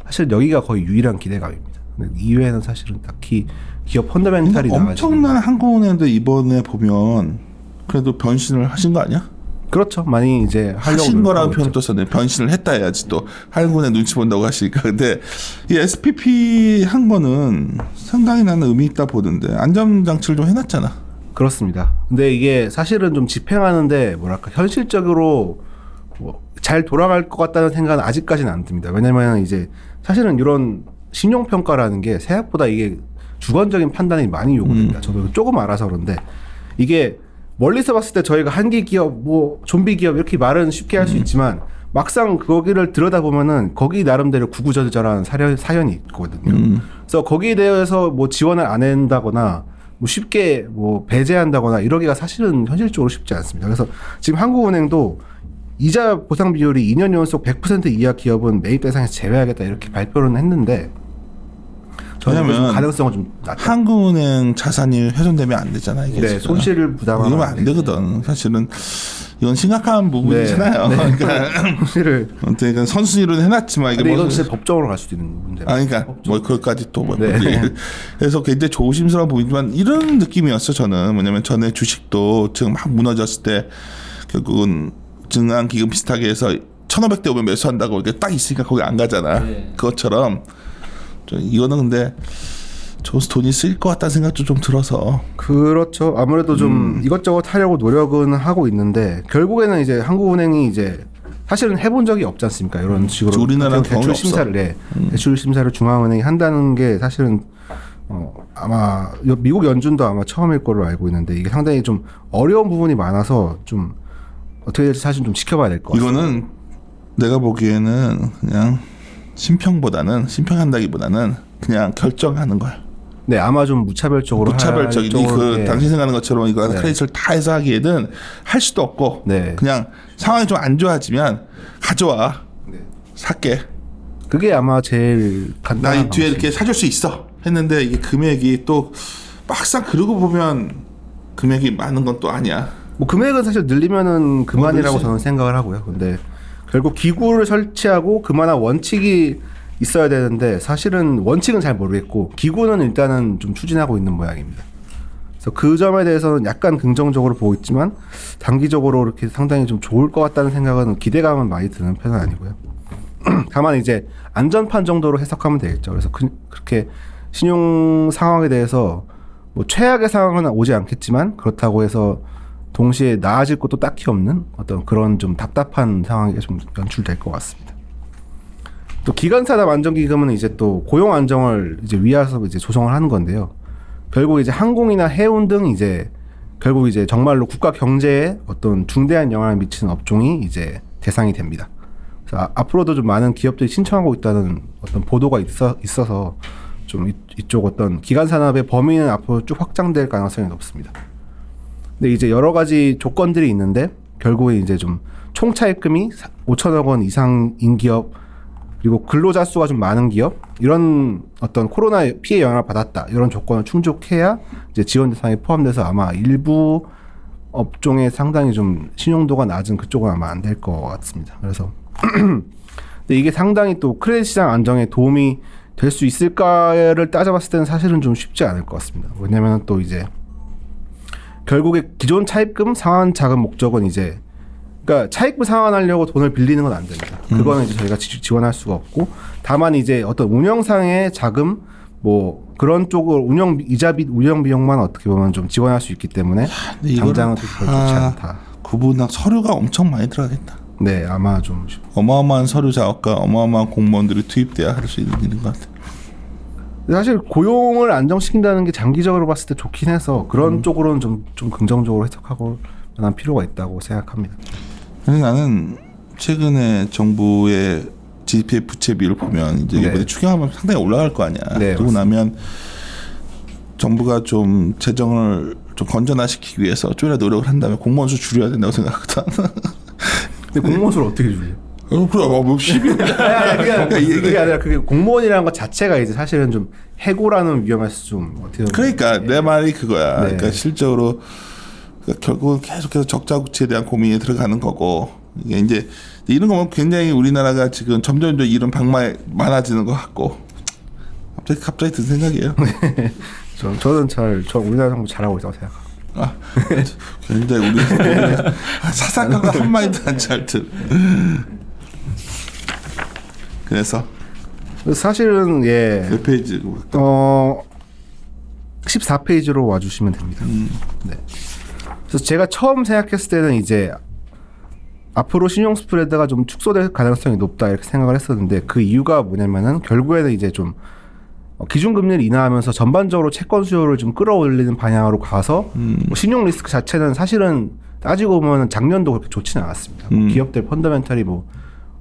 사실 여기가 거의 유일한 기대감입니다. 근데 이외에는 사실은 딱히 기업 펀더멘탈이 나가지고 엄청난 한국은행도 이번에 보면 그래도 변신을 하신 거 아니야? 그렇죠. 많이 이제 하려고 하신 거라는 노력하고 표현 또 썼네. 변신을 했다 해야지 또 한국은행 눈치 본다고 하시니까. 근데 이 SPP 한 거는 상당히 나는 의미 있다 보던데 안전장치를 좀 해놨잖아. 그렇습니다. 근데 이게 사실은 좀 집행하는데 뭐랄까 현실적으로 뭐 잘 돌아갈 것 같다는 생각은 아직까지는 안 듭니다. 왜냐면 이제 사실은 이런 신용평가라는 게 생각보다 이게 주관적인 판단이 많이 요구됩니다. 저도 조금 알아서 그런데 이게 멀리서 봤을 때 저희가 한기 기업, 뭐 좀비 기업 이렇게 말은 쉽게 할 수 있지만 막상 거기를 들여다보면은 거기 나름대로 구구절절한 사연이 있거든요. 그래서 거기에 대해서 뭐 지원을 안 한다거나 뭐 쉽게 뭐 배제한다거나 이러기가 사실은 현실적으로 쉽지 않습니다. 그래서 지금 한국은행도 이자 보상 비율이 2년 연속 100% 이하 기업은 매입 대상에서 제외하겠다 이렇게 발표를 했는데 왜냐면 가능성은 좀 낮다. 한국은행 자산이 훼손되면 안 되잖아. 이게 네, 지금. 손실을 부담하면 이러면 안 되거든. 사실은 이건 심각한 부분이잖아요. 네. 그러니까 손실을. 그러니까 선순위로는 해놨지만 이게 근데 뭐 이건 진짜 법적으로 갈 수도 있는 문제. 그러니까 뭐 그것까지 또 뭐. 네. 그래서 굉장히 조심스러운 부분이지만 이런 느낌이었어 저는. 뭐냐면 전에 주식도 지금 막 무너졌을 때 결국은 증강기금 비슷하게 해서 1,500대 오면 매수한다고 이렇게 딱 있으니까 거기 안 가잖아. 네. 그것처럼 이거는 근데 저기서 돈이 쓰일 것 같다는 생각도 좀 들어서. 그렇죠. 아무래도 좀 이것저것 하려고 노력은 하고 있는데 결국에는 이제 한국은행이 이제 사실은 해본 적이 없지 않습니까? 이런 식으로 우리나라는 경험이 대출 없어. 심사를 대출 심사를 중앙은행이 한다는 게 사실은 아마 미국 연준도 아마 처음일 걸로 알고 있는데 이게 상당히 좀 어려운 부분이 많아서 좀 어떻게 될지 사실 좀 지켜봐야 될 것 같아요. 이거는 내가 보기에는 그냥 심평한다기보다는 그냥 결정하는 거야. 네, 아마 좀 무차별적으로 무차별적인 그 당신 생각하는 것처럼 이거 네. 크레딧을 다 해서 하기에는 할 수도 없고 네. 그냥 상황이 좀 안 좋아지면 가져와 네. 살게. 그게 아마 제일 나 간단한 이 뒤에 방법이에요. 이렇게 사줄 수 있어 했는데 이게 금액이 또 막상 그러고 보면 금액이 많은 건 또 아니야. 뭐 금액은 사실 늘리면은 그만이라고 그렇지. 저는 생각을 하고요. 근데 결국 기구를 설치하고 그만한 원칙이 있어야 되는데 사실은 원칙은 잘 모르겠고 기구는 일단은 좀 추진하고 있는 모양입니다. 그래서 그 점에 대해서는 약간 긍정적으로 보고 있지만 단기적으로 이렇게 상당히 좀 좋을 것 같다는 생각은 기대감은 많이 드는 편은 아니고요. 다만 이제 안전판 정도로 해석하면 되겠죠. 그래서 그렇게 신용 상황에 대해서 뭐 최악의 상황은 오지 않겠지만 그렇다고 해서 동시에 나아질 것도 딱히 없는 어떤 그런 좀 답답한 상황이 좀 연출될 것 같습니다. 또 기간산업 안정기금은 이제 또 고용 안정을 이제 위해서 이제 조성을 하는 건데요. 결국 이제 항공이나 해운 등 이제 결국 이제 정말로 국가 경제에 어떤 중대한 영향을 미치는 업종이 이제 대상이 됩니다. 그래서 앞으로도 좀 많은 기업들이 신청하고 있다는 어떤 보도가 있어서 좀 이쪽 어떤 기간산업의 범위는 앞으로 쭉 확장될 가능성이 높습니다. 근데 이제 여러 가지 조건들이 있는데 결국에 이제 좀 총 차입금이 5천억 원 이상인 기업 그리고 근로자 수가 좀 많은 기업 이런 어떤 코로나 피해 영향을 받았다 이런 조건을 충족해야 이제 지원 대상에 포함돼서 아마 일부 업종에 상당히 좀 신용도가 낮은 그쪽은 아마 안 될 것 같습니다. 그래서 근데 이게 상당히 또 크레딧 시장 안정에 도움이 될 수 있을까를 따져봤을 때는 사실은 좀 쉽지 않을 것 같습니다. 왜냐하면 또 이제 결국에 기존 차입금 상환 자금 목적은 이제 그러니까 차입금 상환하려고 돈을 빌리는 건 안 됩니다. 그거는 이제 저희가 지원할 수가 없고 다만 이제 어떤 운영상의 자금 뭐 그런 쪽을 이자 및 운영 비용만 어떻게 보면 좀 지원할 수 있기 때문에 당장은 또 별로 좋지 않다. 구분학 서류가 엄청 많이 들어가겠다. 네, 아마 좀 어마어마한 서류 작업과 어마어마한 공무원들이 투입돼야 할 수 있는 일인 것 같아. 사실 고용을 안정시킨다는 게 장기적으로 봤을 때 좋긴 해서 그런 쪽으로는 좀 긍정적으로 해석하고 난 필요가 있다고 생각합니다. 그래서 나는 최근에 정부의 GDP 부채 비율을 보면 이제 이번에 추경하면 상당히 올라갈 거 아니야. 네, 그러고 나면 정부가 좀 재정을 좀 건전화시키기 위해서 좀이라 노력을 한다면 공무원 수 줄여야 된다고 생각하거든. 근데 공무원 수를 어떻게 줄여? 그래, 뭐 10이. 그게 아니라 그게 공무원이라는 것 자체가 이제 사실은 좀 해고라는 위험에서 좀 어떻게 보면 그러니까 내 말이 그거야. 네. 그러니까 실적으로 그러니까 결국은 계속해서 적자국채에 대한 고민이 들어가는 거고 이게 이제 이런 거 보면 굉장히 우리나라가 지금 점점 이런 방망이 많아지는 것 같고 갑자기 든 생각이에요. 저는 저 우리나라 정부 잘하고 있다고 생각합니다. 아, 굉장히 우리 사사건건 한 마디도 안 잘 듯. 그래서 사실은 몇 페이지? 14페이지로 와주시면 됩니다. 네. 그래서 제가 처음 생각했을 때는 이제 앞으로 신용 스프레드가 좀 축소될 가능성이 높다 이렇게 생각을 했었는데 그 이유가 뭐냐면은 결국에는 이제 좀 기준금리를 인하하면서 전반적으로 채권 수요를 좀 끌어올리는 방향으로 가서 뭐 신용 리스크 자체는 사실은 따지고 보면 작년도 그렇게 좋지는 않았습니다. 뭐 기업들 펀더멘털이 뭐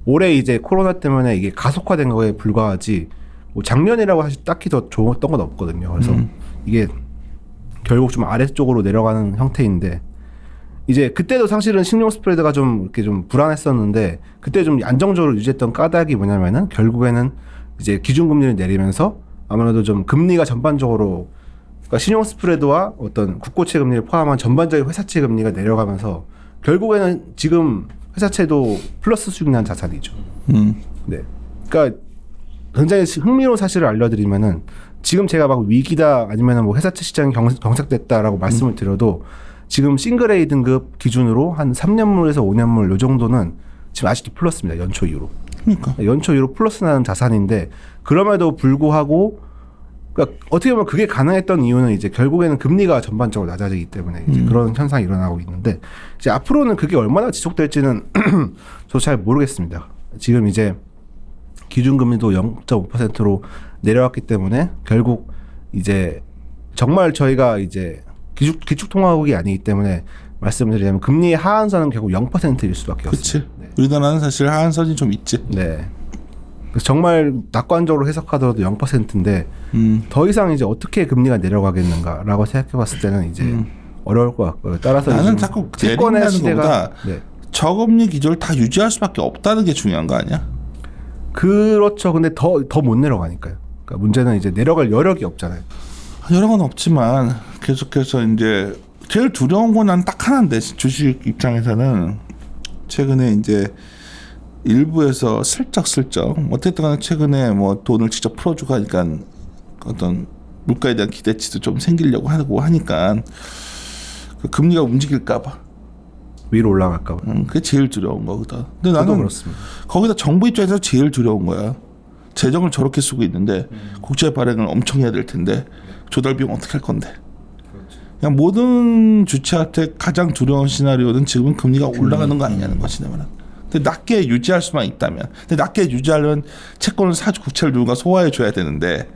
올해 이제 코로나 때문에 이게 가속화된 거에 불과하지 뭐 작년이라고 사실 딱히 더 좋았던 건 없거든요. 그래서 이게 결국 좀 아래쪽으로 내려가는 형태인데 이제 그때도 사실은 신용 스프레드가 좀 이렇게 좀 불안했었는데 그때 좀 안정적으로 유지했던 까닭이 뭐냐면은 결국에는 이제 기준금리를 내리면서 아무래도 좀 금리가 전반적으로 그러니까 신용 스프레드와 어떤 국고채 금리를 포함한 전반적인 회사채 금리가 내려가면서 결국에는 지금 회사채도 플러스 수익 난 자산이죠. 네. 그러니까 굉장히 흥미로운 사실을 알려드리면은 지금 제가 막 위기다 아니면은 뭐 회사채 시장이 경색됐다라고 말씀을 드려도 지금 싱글 A 등급 기준으로 한 3년물에서 5년물 요 정도는 지금 아직도 플러스입니다. 연초 이후로. 그러니까 연초 이후로 플러스 나는 자산인데 그럼에도 불구하고 그러니까 어떻게 보면 그게 가능했던 이유는 이제 결국에는 금리가 전반적으로 낮아지기 때문에 이제 그런 현상이 일어나고 있는데 이제 앞으로는 그게 얼마나 지속될지는 저도 잘 모르겠습니다. 지금 이제 기준금리도 0.5%로 내려왔기 때문에 결국 이제 정말 저희가 이제 기축통화국이 아니기 때문에 말씀드리자면 금리의 하한선은 결국 0%일 수밖에 그치. 없습니다. 네. 우리나라는 사실 하한선이 좀 있지. 네. 그래서 정말 낙관적으로 해석하더라도 0%인데 더 이상 이제 어떻게 금리가 내려가겠는가라고 생각해봤을 때는 이제 어려울 것 같고요. 따라서 나는 자꾸 채권의 내린다는 시대가 것보다 네. 저금리 기조를 다 유지할 수밖에 없다는 게 중요한 거 아니야? 그렇죠. 근데 더 못 내려가니까요. 그러니까 문제는 이제 내려갈 여력이 없잖아요. 여러 건 없지만 계속해서 이제 제일 두려운 건 난 딱 하나인데 주식 입장에서는 최근에 이제 일부에서 슬쩍슬쩍 어쨌든 간에 최근에 뭐 돈을 직접 풀어주고 하니까 어떤 물가에 대한 기대치도 좀 생기려고 하고 하니까 그 금리가 움직일까봐 위로 올라갈까봐. 그게 제일 두려운 거거든. 근데 저도 나는 그렇습니다. 거기다 정부 입장에서 제일 두려운 거야. 재정을 저렇게 쓰고 있는데 국제 발행을 엄청 해야 될 텐데 조달 비용 어떻게 할 건데. 그냥 모든 주체한테 가장 두려운 시나리오는 지금은 금리가 올라가는 거 아니냐는 것이 내 말은. 근데 낮게 유지할 수만 있다면, 근데 낮게 유지하려면 채권을 사주 국채를 누군가 소화해 줘야 되는데,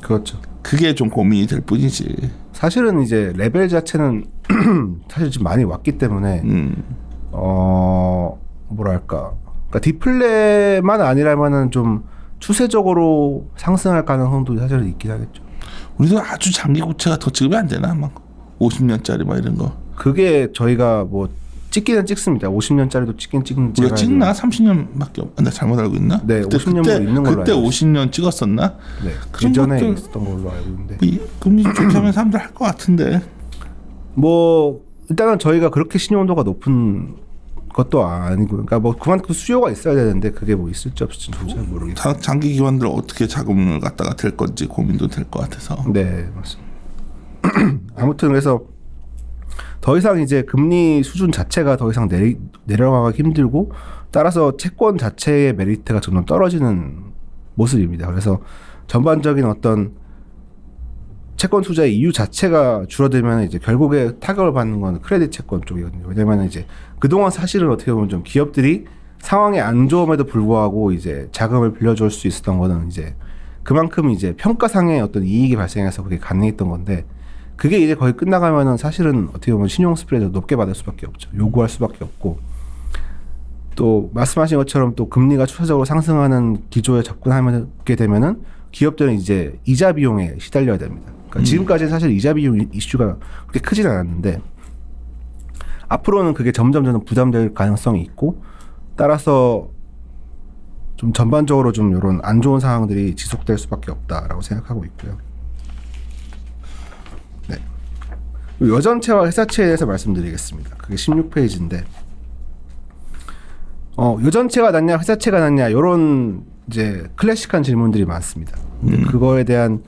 그렇죠. 그게 좀 고민이 될 뿐이지. 사실은 이제 레벨 자체는 사실 지금 많이 왔기 때문에 뭐랄까, 그러니까 디플레만 아니라면은 좀 추세적으로 상승할 가능성도 사실 있긴 하겠죠. 우리도 아주 장기 국채가 더 찍으면 안 되나? 막 50년짜리 막 이런 거. 그게 저희가 뭐 찍기는 찍습니다. 50년짜리도 찍는 우리가 찍나? 30년밖에 없. 나 잘못 알고 있나? 네, 50년으로 있는 걸로 그때 알고 50년 찍었었나? 네, 그 정도 예전에 있었던 걸로 알고 있는데. 금리 좋다면 사람들 할 것 같은데. 뭐 일단은 저희가 그렇게 신용도가 높은 것도 아니고, 그러니까 뭐 그만큼 수요가 있어야 되는데 그게 뭐 있을지 없을지 잘 모르겠어요. 장기 기관들 어떻게 자금을 갖다가 될 건지 고민도 될 것 같아서. 네, 맞습니다. 아무튼 그래서 더 이상 이제 금리 수준 자체가 더 이상 내려가기 힘들고 따라서 채권 자체의 메리트가 점점 떨어지는 모습입니다. 그래서 전반적인 어떤 채권 투자의 이유 자체가 줄어들면 이제 결국에 타격을 받는 건 크레딧 채권 쪽이거든요. 왜냐면 이제 그동안 사실은 어떻게 보면 좀 기업들이 상황이 안 좋음에도 불구하고 이제 자금을 빌려줄 수 있었던 거는 이제 그만큼 이제 평가상의 어떤 이익이 발생해서 그게 가능했던 건데 그게 이제 거의 끝나가면은 사실은 어떻게 보면 신용 스프레드 높게 받을 수밖에 없죠. 요구할 수밖에 없고 또 말씀하신 것처럼 또 금리가 추세적으로 상승하는 기조에 접근하게 되면은 기업들은 이제 이자 비용에 시달려야 됩니다. 그러니까 지금까지는 사실 이자 비용 이슈가 그렇게 크진 않았는데 앞으로는 그게 점점 부담될 가능성이 있고 따라서 좀 전반적으로 좀 이런 안 좋은 상황들이 지속될 수밖에 없다라고 생각하고 있고요. 네. 여전채와 회사채에 대해서 말씀드리겠습니다. 그게 16페이지인데 여전채가 낫냐 회사채가 낫냐 이런 이제 클래식한 질문들이 많습니다. 그거에 대한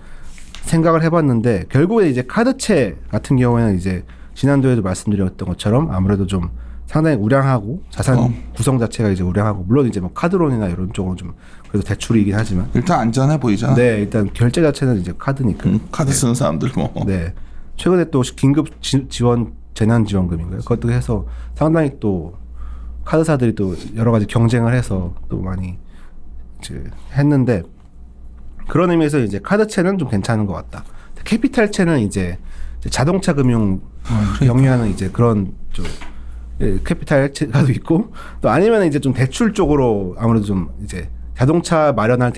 생각을 해봤는데 결국에 이제 카드채 같은 경우에는 이제 지난주에도 말씀드렸던 것처럼 아무래도 좀 상당히 우량하고 자산 구성 자체가 이제 우량하고 물론 이제 뭐 카드론이나 이런 쪽은 좀 그래도 대출이긴 하지만 일단 안전해 보이잖아. 네, 일단 결제 자체는 이제 카드니까. 카드 쓰는 사람들 뭐. 네. 최근에 또 긴급 지원 재난지원금인가요? 그것도 해서 상당히 또 카드사들이 또 여러 가지 경쟁을 해서 또 많이 이제 했는데 그런 의미에서 이제 카드채는 좀 괜찮은 것 같다. 캐피탈채는 이제 자동차 금융 영위하는 이제 그런 좀 캐피탈채가도 있고 또 아니면 이제 좀 대출 쪽으로 아무래도 좀 이제 자동차 마련할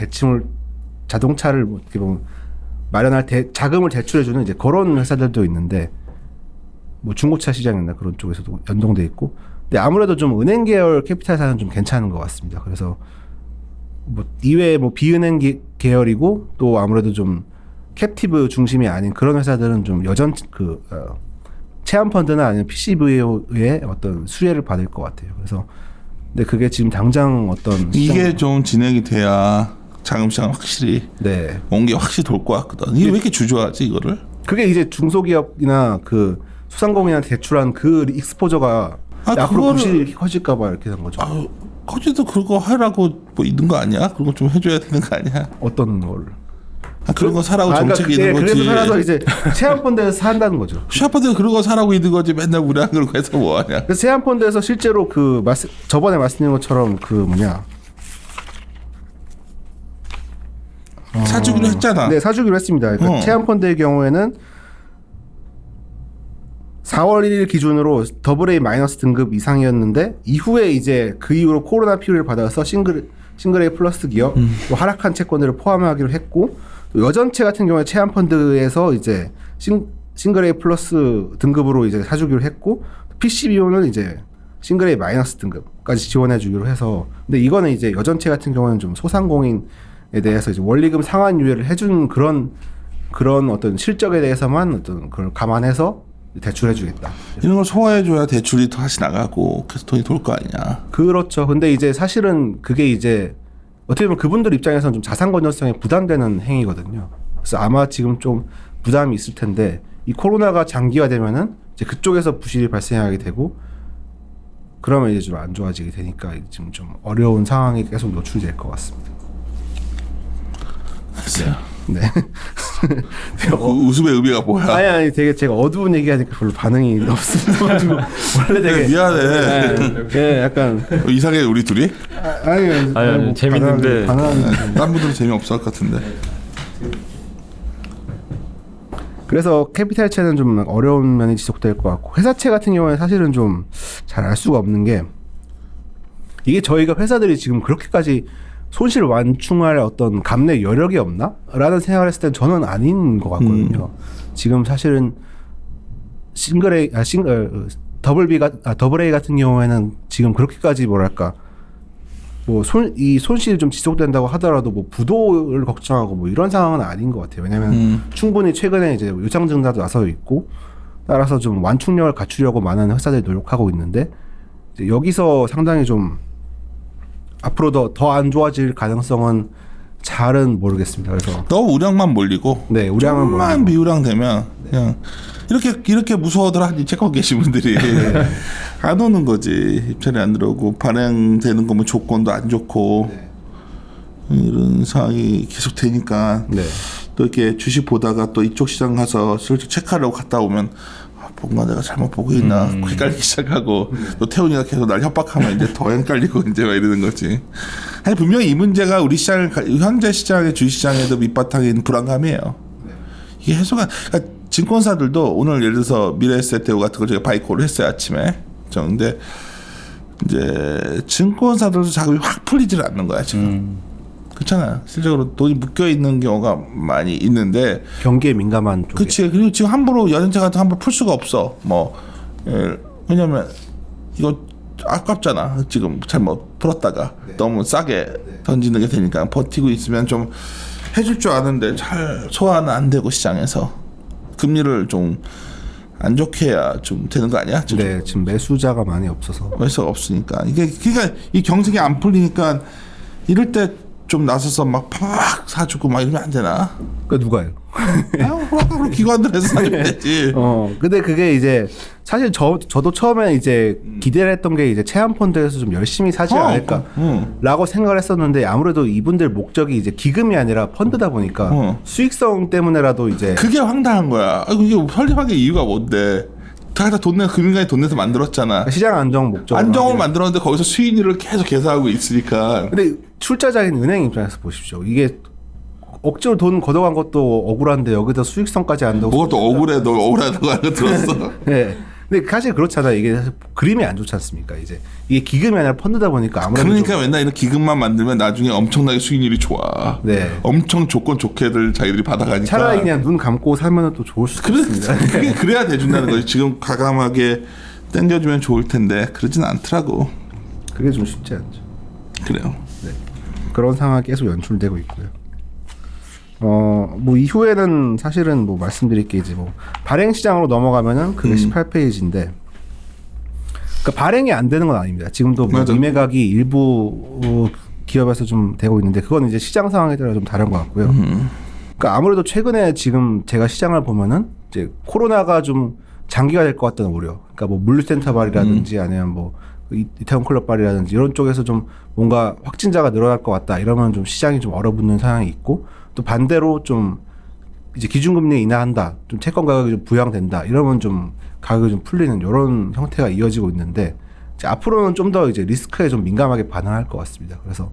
자동차를 어떻게 보면 마련할 자금을 대출해주는 이제 그런 회사들도 있는데 뭐 중고차 시장이나 그런 쪽에서도 연동돼 있고 근데 아무래도 좀 은행 계열 캐피탈사는 좀 괜찮은 것 같습니다. 그래서 뭐 이외에 뭐 비은행 계열이고 또 아무래도 좀 캡티브 중심이 아닌 그런 회사들은 좀 여전 체험 펀드나 아니면 PCV의 어떤 수혜를 받을 것 같아요. 그래서 근데 그게 지금 당장 어떤 이게 좀 진행이 돼야 자금시장 확실히 온게 확실히 돌 것 같거든. 이게 왜 이렇게 주저하지 이거를? 그게 이제 중소기업이나 그 소상공인한테 대출한 그 익스포저가 앞으로 부실이 커질까봐 이렇게 된 거죠. 커지도 그거 하라고 뭐 있는 거 아니야? 그런 거 좀 해줘야 되는 거 아니야? 어떤 걸? 그런 거 사라고 정책이 있는 거지. 그래서 살아서 이제 체험펀드에서 산다는 거죠. 체험펀드가 그런 거 사라고 있는 거지. 맨날 우량 그런 거 해서 뭐하냐. 그래서 체험펀드에서 실제로 저번에 말씀드린 것처럼 사주기로 했잖아. 네, 사주기로 했습니다. 그러니까 체험펀드의 경우에는 4월 1일 기준으로 AA- 등급 이상이었는데 이후에 이제 그 이후로 코로나 피해를 받아서 싱글 A 플러스 기업, 또 하락한 채권들을 포함하기로 했고 또 여전체 같은 경우에 체험펀드에서 이제 싱글 A 플러스 등급으로 이제 사주기로 했고 PCBO는 이제 싱글 A 마이너스 등급까지 지원해주기로 해서 근데 이거는 이제 여전체 같은 경우는 좀 소상공인에 대해서 이제 원리금 상환 유예를 해준 그런 어떤 실적에 대해서만 어떤 그걸 감안해서 대출해주겠다. 이런 걸 소화해줘야 대출이 다시 나가고 계속 돈이 돌 거 아니냐. 그렇죠. 근데 이제 사실은 그게 이제 어떻게 보면 그분들 입장에서는 좀 자산 건전성에 부담되는 행위거든요. 그래서 아마 지금 좀 부담이 있을 텐데 이 코로나가 장기화되면은 이제 그쪽에서 부실이 발생하게 되고 그러면 이제 좀 안 좋아지게 되니까 지금 좀 어려운 상황에 계속 노출이 될 것 같습니다. 글쎄요. 네. 웃음의 의미가 뭐야? 아니 되게 제가 어두운 얘기하니까 별로 반응이 없어가지고 원래 되게 미안해. 네, 약간 이상해 우리 둘이? 아니 뭐 재밌는데 딴 분들은 재미없을 것 같은데. 그래서 캐피탈체는 좀 어려운 면이 지속될 것 같고 회사체 같은 경우에 사실은 좀 잘 알 수가 없는 게 이게 저희가 회사들이 지금 그렇게까지 손실 완충할 어떤 감내 여력이 없나? 라는 생각을 했을 땐 저는 아닌 것 같거든요. 지금 사실은 AA 같은 경우에는 지금 그렇게까지 뭐랄까 뭐 이 손실이 좀 지속된다고 하더라도 뭐 부도를 걱정하고 뭐 이런 상황은 아닌 것 같아요. 왜냐하면 충분히 최근에 이제 유상 증자도 나서 있고 따라서 좀 완충력을 갖추려고 많은 회사들이 노력하고 있는데 이제 여기서 상당히 좀 앞으로 더 안 좋아질 가능성은 잘은 모르겠습니다. 그래서 너무 우량만 몰리고, 네, 우량은 좀만 비우량 되면 그냥 이렇게 무서워들 하니 체크하고 계신 분들이 안 오는 거지. 입찰이 안 들어오고 발행되는 거면 조건도 안 좋고 이런 상황이 계속 되니까 또 이렇게 주식 보다가 또 이쪽 시장 가서 슬쩍 체크하려고 갔다 오면 뭔가 내가 잘못 보고 있나 헷갈리기 시작하고 또 태훈이가 계속 날 협박하면 이제 더 헷갈리고 이제 막 이러는 거지. 아니 분명히 이 문제가 우리 시장을 현재 시장의 주식시장에도 밑바탕인 불안감이에요. 이게 해소가 그러니까 증권사들도 오늘 예를 들어서 미래에셋대우 같은 거 제가 바이콜을 했어요 아침에. 근데 이제 증권사들도 자금이 확 풀리질 않는 거야 지금. 그렇잖아요. 실제로 돈이 묶여 있는 경우가 많이 있는데 경기에 민감한 쪽에. 그렇지. 그리고 지금 함부로 연연체 같은 거 함부로 풀 수가 없어. 뭐 왜냐면 이거 아깝잖아. 지금 잘못 풀었다가 너무 싸게 던지는 게 되니까 버티고 있으면 좀 해줄 줄 아는데 잘 소화는 안 되고 시장에서 금리를 좀 안 좋게 해야 좀 되는 거 아니야? 네, 지금 매수자가 많이 없어서. 매수가 없으니까 이게 그러니까 이 경색이 안 풀리니까 이럴 때 좀 나서서 막 팍 사주고 막 이러면 안 되나? 그러니까 누가요? 호락호락 기관들에서 사주면 되지. 근데 그게 이제 사실 저도 처음에 이제 기대를 했던 게 이제 체험펀드에서 좀 열심히 사지 않을까라고 생각을 했었는데 아무래도 이분들 목적이 이제 기금이 아니라 펀드다 보니까 수익성 때문에라도 이제 그게 황당한 거야. 이게 설립하기 이유가 뭔데? 다 돈 내서 금융가에 돈 내서 만들었잖아. 시장 안정 목적. 안정을 만들었는데 거기서 수익률을 계속 계산하고 있으니까. 근데 출자자인 은행 입장에서 보십시오. 이게 억지로 돈 걷어간 것도 억울한데 여기다 수익성까지 안 넣고. 뭐가 또 억울해? 너 억울하다고 하는 거 들었어? 네. 근데 사실 그렇잖아요. 이게 사실 그림이 안 좋지 않습니까? 이게 기금이 아니라 펀드다 보니까 아무래도 그러니까 맨날 이런 기금만 만들면 나중에 엄청나게 수익률이 좋아. 네. 엄청 조건 좋게들 자기들이 받아가니까. 차라리 그냥 눈 감고 살면 또 좋을 수도 있습니다. 그게 그래야 돼준다는 거지. 지금 과감하게 땡겨주면 좋을 텐데 그러진 않더라고. 그게 좀 쉽지 않죠. 그래요. 네. 그런 상황이 계속 연출되고 있고요. 뭐 이후에는 사실은 뭐 말씀드릴 게 이제 뭐 발행 시장으로 넘어가면은 그게 18페이지인데, 그러니까 발행이 안 되는 건 아닙니다. 지금도 뭐 미매각이 일부 기업에서 좀 되고 있는데 그건 이제 시장 상황에 따라 좀 다른 것 같고요. 그러니까 아무래도 최근에 지금 제가 시장을 보면은 이제 코로나가 좀 장기화 될 것 같다는 우려. 그러니까 뭐 물류센터 발이라든지 아니면 뭐 이태원 클럽 발이라든지 이런 쪽에서 좀 뭔가 확진자가 늘어날 것 같다 이러면 좀 시장이 좀 얼어붙는 상황이 있고, 또 반대로 좀 이제 기준금리 인하한다, 좀 채권 가격이 좀 부양된다 이러면 좀 가격이 좀 풀리는 이런 형태가 이어지고 있는데, 이제 앞으로는 좀 더 이제 리스크에 좀 민감하게 반응할 것 같습니다. 그래서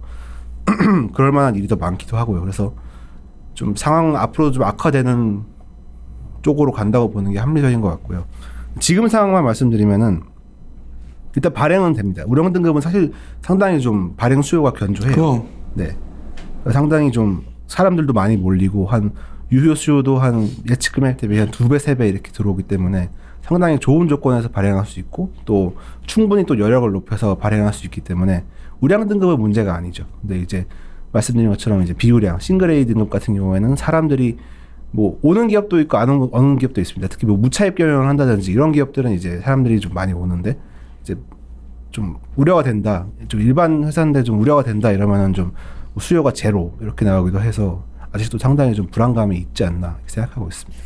그럴 만한 일이 더 많기도 하고요. 그래서 좀 상황 앞으로 좀 악화되는 쪽으로 간다고 보는 게 합리적인 것 같고요. 지금 상황만 말씀드리면은 일단 발행은 됩니다. 우량 등급은 사실 상당히 좀 발행 수요가 견조해요. 네, 상당히 좀 사람들도 많이 몰리고 한 유효 수요도 한 예측 금액 대비 한 2배, 3배 이렇게 들어오기 때문에 상당히 좋은 조건에서 발행할 수 있고, 또 충분히 또 여력을 높여서 발행할 수 있기 때문에 우량 등급은 문제가 아니죠. 근데 이제 말씀드린 것처럼 이제 비우량, 싱글 A 등급 같은 경우에는 사람들이 뭐 오는 기업도 있고 안 오는 기업도 있습니다. 특히 뭐 무차입 경영을 한다든지 이런 기업들은 이제 사람들이 좀 많이 오는데, 이제 좀 우려가 된다, 좀 일반 회사인데 좀 우려가 된다 이러면은 좀 수요가 제로 이렇게 나오기도 해서 아직도 상당히 좀 불안감이 있지 않나 이렇게 생각하고 있습니다.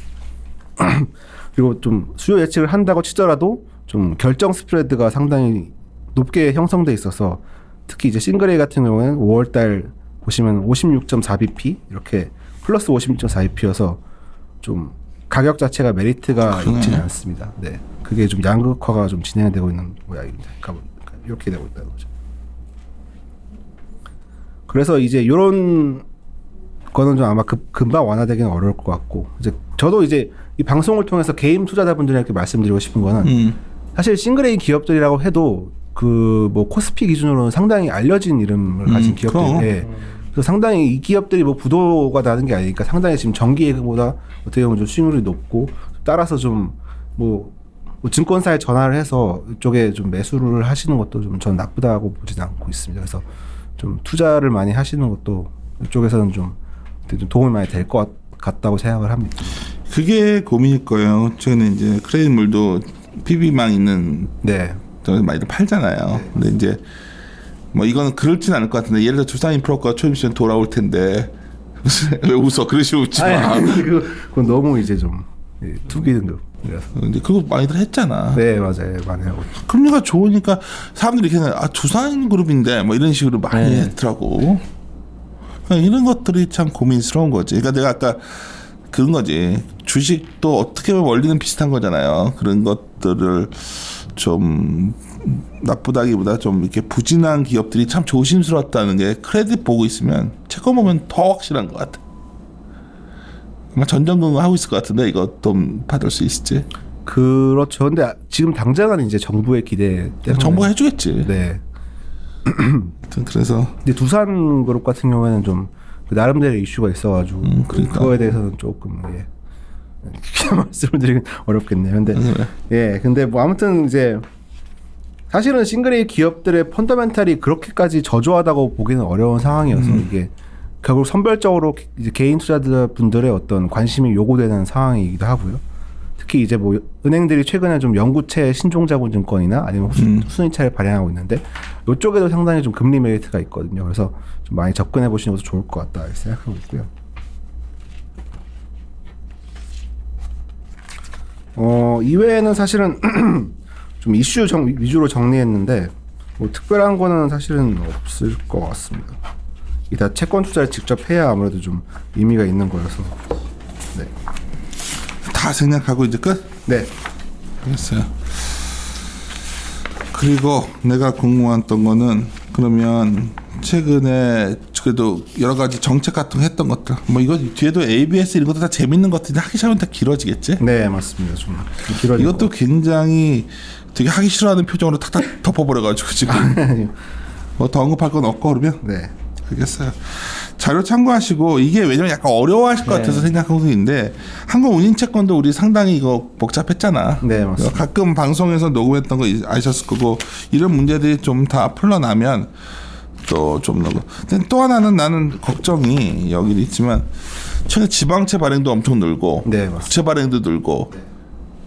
그리고 좀 수요 예측을 한다고 치더라도 좀 결정 스프레드가 상당히 높게 형성돼 있어서, 특히 이제 싱글 A 같은 경우에는 5월달 보시면 56.4bp 이렇게 플러스 56.4bp여서 좀 가격 자체가 메리트가 있지는 않습니다. 네, 그게 좀 양극화가 좀 진행되고 있는 모양입니다. 이렇게 되고 있다는 거죠. 그래서 이제 이런 거는 좀 아마 금방 완화되기는 어려울 것 같고, 이제 저도 이제 이 방송을 통해서 개인 투자자분들에게 말씀드리고 싶은 거는 사실 싱글 A 기업들이라고 해도 그 뭐 코스피 기준으로는 상당히 알려진 이름을 가진 기업들인데, 그래서 상당히 이 기업들이 뭐 부도가 나는 게 아니니까 상당히 지금 정기예금보다 어떻게 보면 좀 수익률이 높고, 따라서 좀 뭐 증권사에 전화를 해서 이쪽에 좀 매수를 하시는 것도 좀 전 나쁘다고 보지는 않고 있습니다. 그래서 좀 투자를 많이 하시는 것도 이쪽에서는 좀 도움이 많이 될 것 같다고 생각을 합니다. 그게 고민일 거예요. 최근에 이제 크레딧물도 PB망 있는 많이들 팔잖아요. 네. 근데 이제 뭐 이거는 그렇진 않을 것 같은데, 예를 들어 주산인프라가 초임 시즌 돌아올 텐데 왜 웃어? 그러시고 웃지 마. 그건 너무 이제 좀 투기 등급. 근데 그거 많이들 했잖아. 네, 맞아요. 많이 하고. 금리가 좋으니까 사람들이 이렇게 주산그룹인데 뭐 이런 식으로 많이 했더라고. 이런 것들이 참 고민스러운 거지. 그러니까 내가 아까 그런 거지. 주식도 어떻게 보면 원리는 비슷한 거잖아요. 그런 것들을 좀 나쁘다기보다 좀 이렇게 부진한 기업들이 참 조심스러웠다는 게, 크레딧 보고 있으면 채권 보면 더 확실한 것 같아. 아마 전전긍긍 하고 있을 것 같은데 이거 돈 받을 수 있을지. 그렇죠. 근데 지금 당장은 이제 정부의 기대 때문에 정부가 해주겠지. 네. 그래서 근데 두산그룹 같은 경우에는 좀 나름대로 이슈가 있어가지고 그러니까. 그거에 대해서는 조금 말씀을 드리긴 어렵겠네요. 근데 근데 뭐 아무튼 이제 사실은 싱글 A 기업들의 펀더멘탈이 그렇게까지 저조하다고 보기는 어려운 상황이어서 이게 결국 선별적으로 이제 개인 투자자분들의 어떤 관심이 요구되는 상황이기도 하고요. 특히 이제 뭐 은행들이 최근에 좀 영구채 신종자본증권이나 아니면 순이차를 발행하고 있는데, 이쪽에도 상당히 좀 금리 메리트가 있거든요. 그래서 좀 많이 접근해 보시는 것도 좋을 것 같다 이렇게 생각하고 있고요. 이외에는 사실은 좀 이슈 위주로 정리했는데 뭐 특별한 거는 사실은 없을 것 같습니다. 이 다 채권 투자를 직접 해야 아무래도 좀 의미가 있는 거여서. 네. 다 생략하고 이제 끝? 네. 알겠어요. 그리고 내가 궁금했던 거는, 그러면 최근에 그래도 여러 가지 정책 같은 거 했던 것들, 뭐 이거 뒤에도 ABS 이런 것도 다 재밌는 것들이 하기 싫으면 다 길어지겠지? 네, 맞습니다. 좀 길어지고. 이것도 굉장히 되게 하기 싫어하는 표정으로 탁탁 덮어버려가지고 지금 뭐 더 언급할 건 없고 그러면? 네. 알겠어요. 자료 참고하시고, 이게 왜냐면 약간 어려워하실 것 같아서 생각하고 있는데, 한국운임채권도 우리 상당히 이거 복잡했잖아. 네, 맞습니다. 가끔 방송에서 녹음했던 거 아셨을 거고, 이런 문제들이 좀 다 풀려나면 것도 좀 나고. 근데 또 하나는 나는 걱정이 여기 있지만 최근 지방채 발행도 엄청 늘고 네, 맞습니다. 국채 발행도 늘고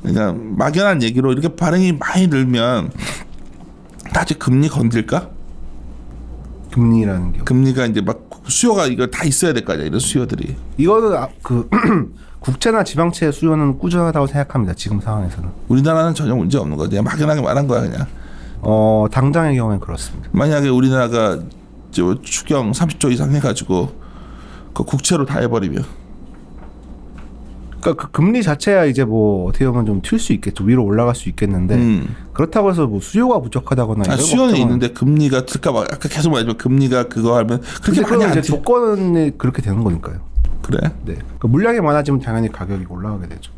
그러니까 막연한 얘기로 이렇게 발행이 많이 늘면 다시 금리 건들까? 금리라는 게 금리가 이제 막 수요가 이거 다 있어야 될 거 아니야 이런 수요들이. 이거는 그 국채나 지방채 수요는 꾸준하다고 생각합니다. 지금 상황에서는. 우리나라는 전혀 문제 없는 거야. 그냥 막연하게 말한 거야 그냥. 당장의 경우엔 그렇습니다. 만약에 우리나라가 저 추경 30조 이상 해가지고 그 국채로 다 해버리면 그러니까 그 금리 자체야 이제 뭐 어떻게 보면 좀 튈 수 있겠죠. 위로 올라갈 수 있겠는데 그렇다고 해서 뭐 수요가 부족하다거나 이런 수요는 걱정은- 있는데 금리가 틀까 봐 아까 계속 말했지만 금리가 그거 하면 그렇게 근데 많이 그건 안 이제 튀. 조건이 그렇게 되는 거니까요. 그래? 네. 그러니까 물량이 많아지면 당연히 가격이 올라가게 되죠.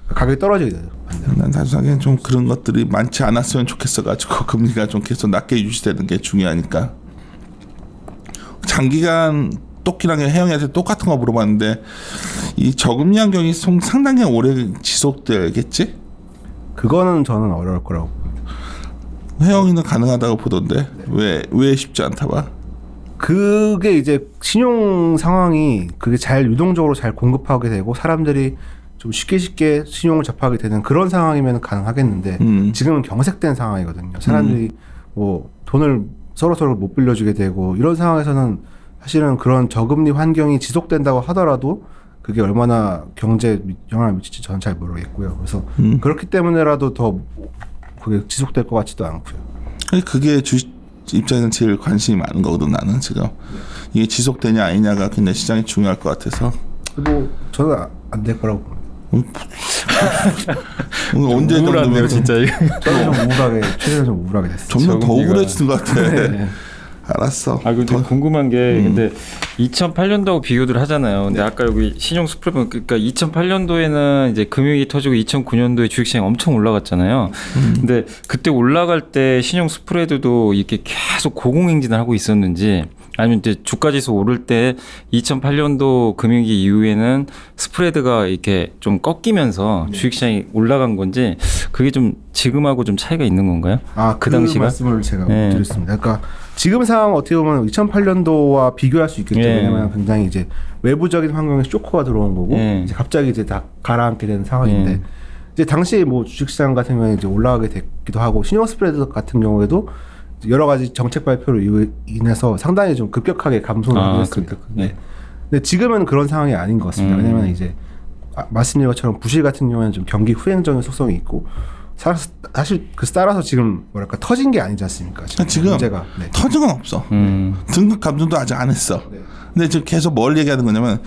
가격이 떨어지게 되죠. 반대로. 난 단순하게 좀 그런 것들이 많지 않았으면 좋겠어가지고 금리가 좀 계속 낮게 유지되는 게 중요하니까. 장기간 똑기랑 혜영이한테 똑같은 거 물어봤는데 이 저금리 환경이 상당히 오래 지속되겠지? 그거는 저는 어려울 거라고 봅니다. 혜영이는 가능하다고 보던데 왜 쉽지 않다 봐? 그게 이제 신용 상황이 그게 잘 유동적으로 잘 공급하게 되고 사람들이 좀 쉽게 신용을 접하게 되는 그런 상황이면 가능하겠는데 지금은 경색된 상황이거든요. 사람들이 뭐 돈을 서로 못 빌려주게 되고 이런 상황에서는 사실은 그런 저금리 환경이 지속된다고 하더라도 그게 얼마나 경제에 영향을 미칠지 저는 잘 모르겠고요. 그래서 그렇기 때문에라도 더 그게 지속될 것 같지도 않고요. 그게 주식 입장에서는 제일 관심이 많은 거거든 나는 지금 이게 지속되냐 아니냐가 굉장히 시장이 중요할 것 같아서 뭐 저는 안 될 거라고 봅니다. 오늘 언제 정도면 진짜 이거. 저는 좀 우울하게 최근에 좀 우울하게 됐어요. 점점 더 저금리가. 우울해지는 것 같아. 네. 알았어. 아 근데 궁금한 게 근데 2008년도하고 비교를 하잖아요. 근데 아까 여기 신용 스프레드 그러니까 2008년도에는 이제 금융이 터지고 2009년도에 주식시장이 엄청 올라갔잖아요. 근데 그때 올라갈 때 신용 스프레드도 이렇게 계속 고공행진을 하고 있었는지 아니면 이제 주가지수 오를 때 2008년도 금융위기 이후에는 스프레드가 이렇게 좀 꺾이면서 주식시장이 올라간 건지 그게 좀 지금하고 좀 차이가 있는 건가요? 그 당시가? 말씀을 제가 네. 못 드렸습니다. 그러니까 지금 상황 어떻게 보면 2008년도와 비교할 수 있겠죠. 네. 왜냐하면 굉장히 이제 외부적인 환경에 쇼크가 들어온 거고 네. 이제 갑자기 이제 다 가라앉게 되는 상황인데 네. 이제 당시 뭐 주식시장 같은 경우에 이제 올라가게 됐기도 하고 신용 스프레드 같은 경우에도 여러 가지 정책 발표로 인해서 상당히 좀 급격하게 감소를 하게 됐습니다. 네. 근데 지금은 그런 상황이 아닌 것 같습니다. 왜냐하면 이제 말씀드린 것처럼 부실 같은 경우에는 좀 경기 후행적인 속성이 있고 사실 따라서 지금 뭐랄까 터진 게 아니지 않습니까? 지금 문제가 네. 터진 건 없어. 등급 감소도 아직 안 했어. 네. 근데 지금 계속 뭘 얘기하는 거냐면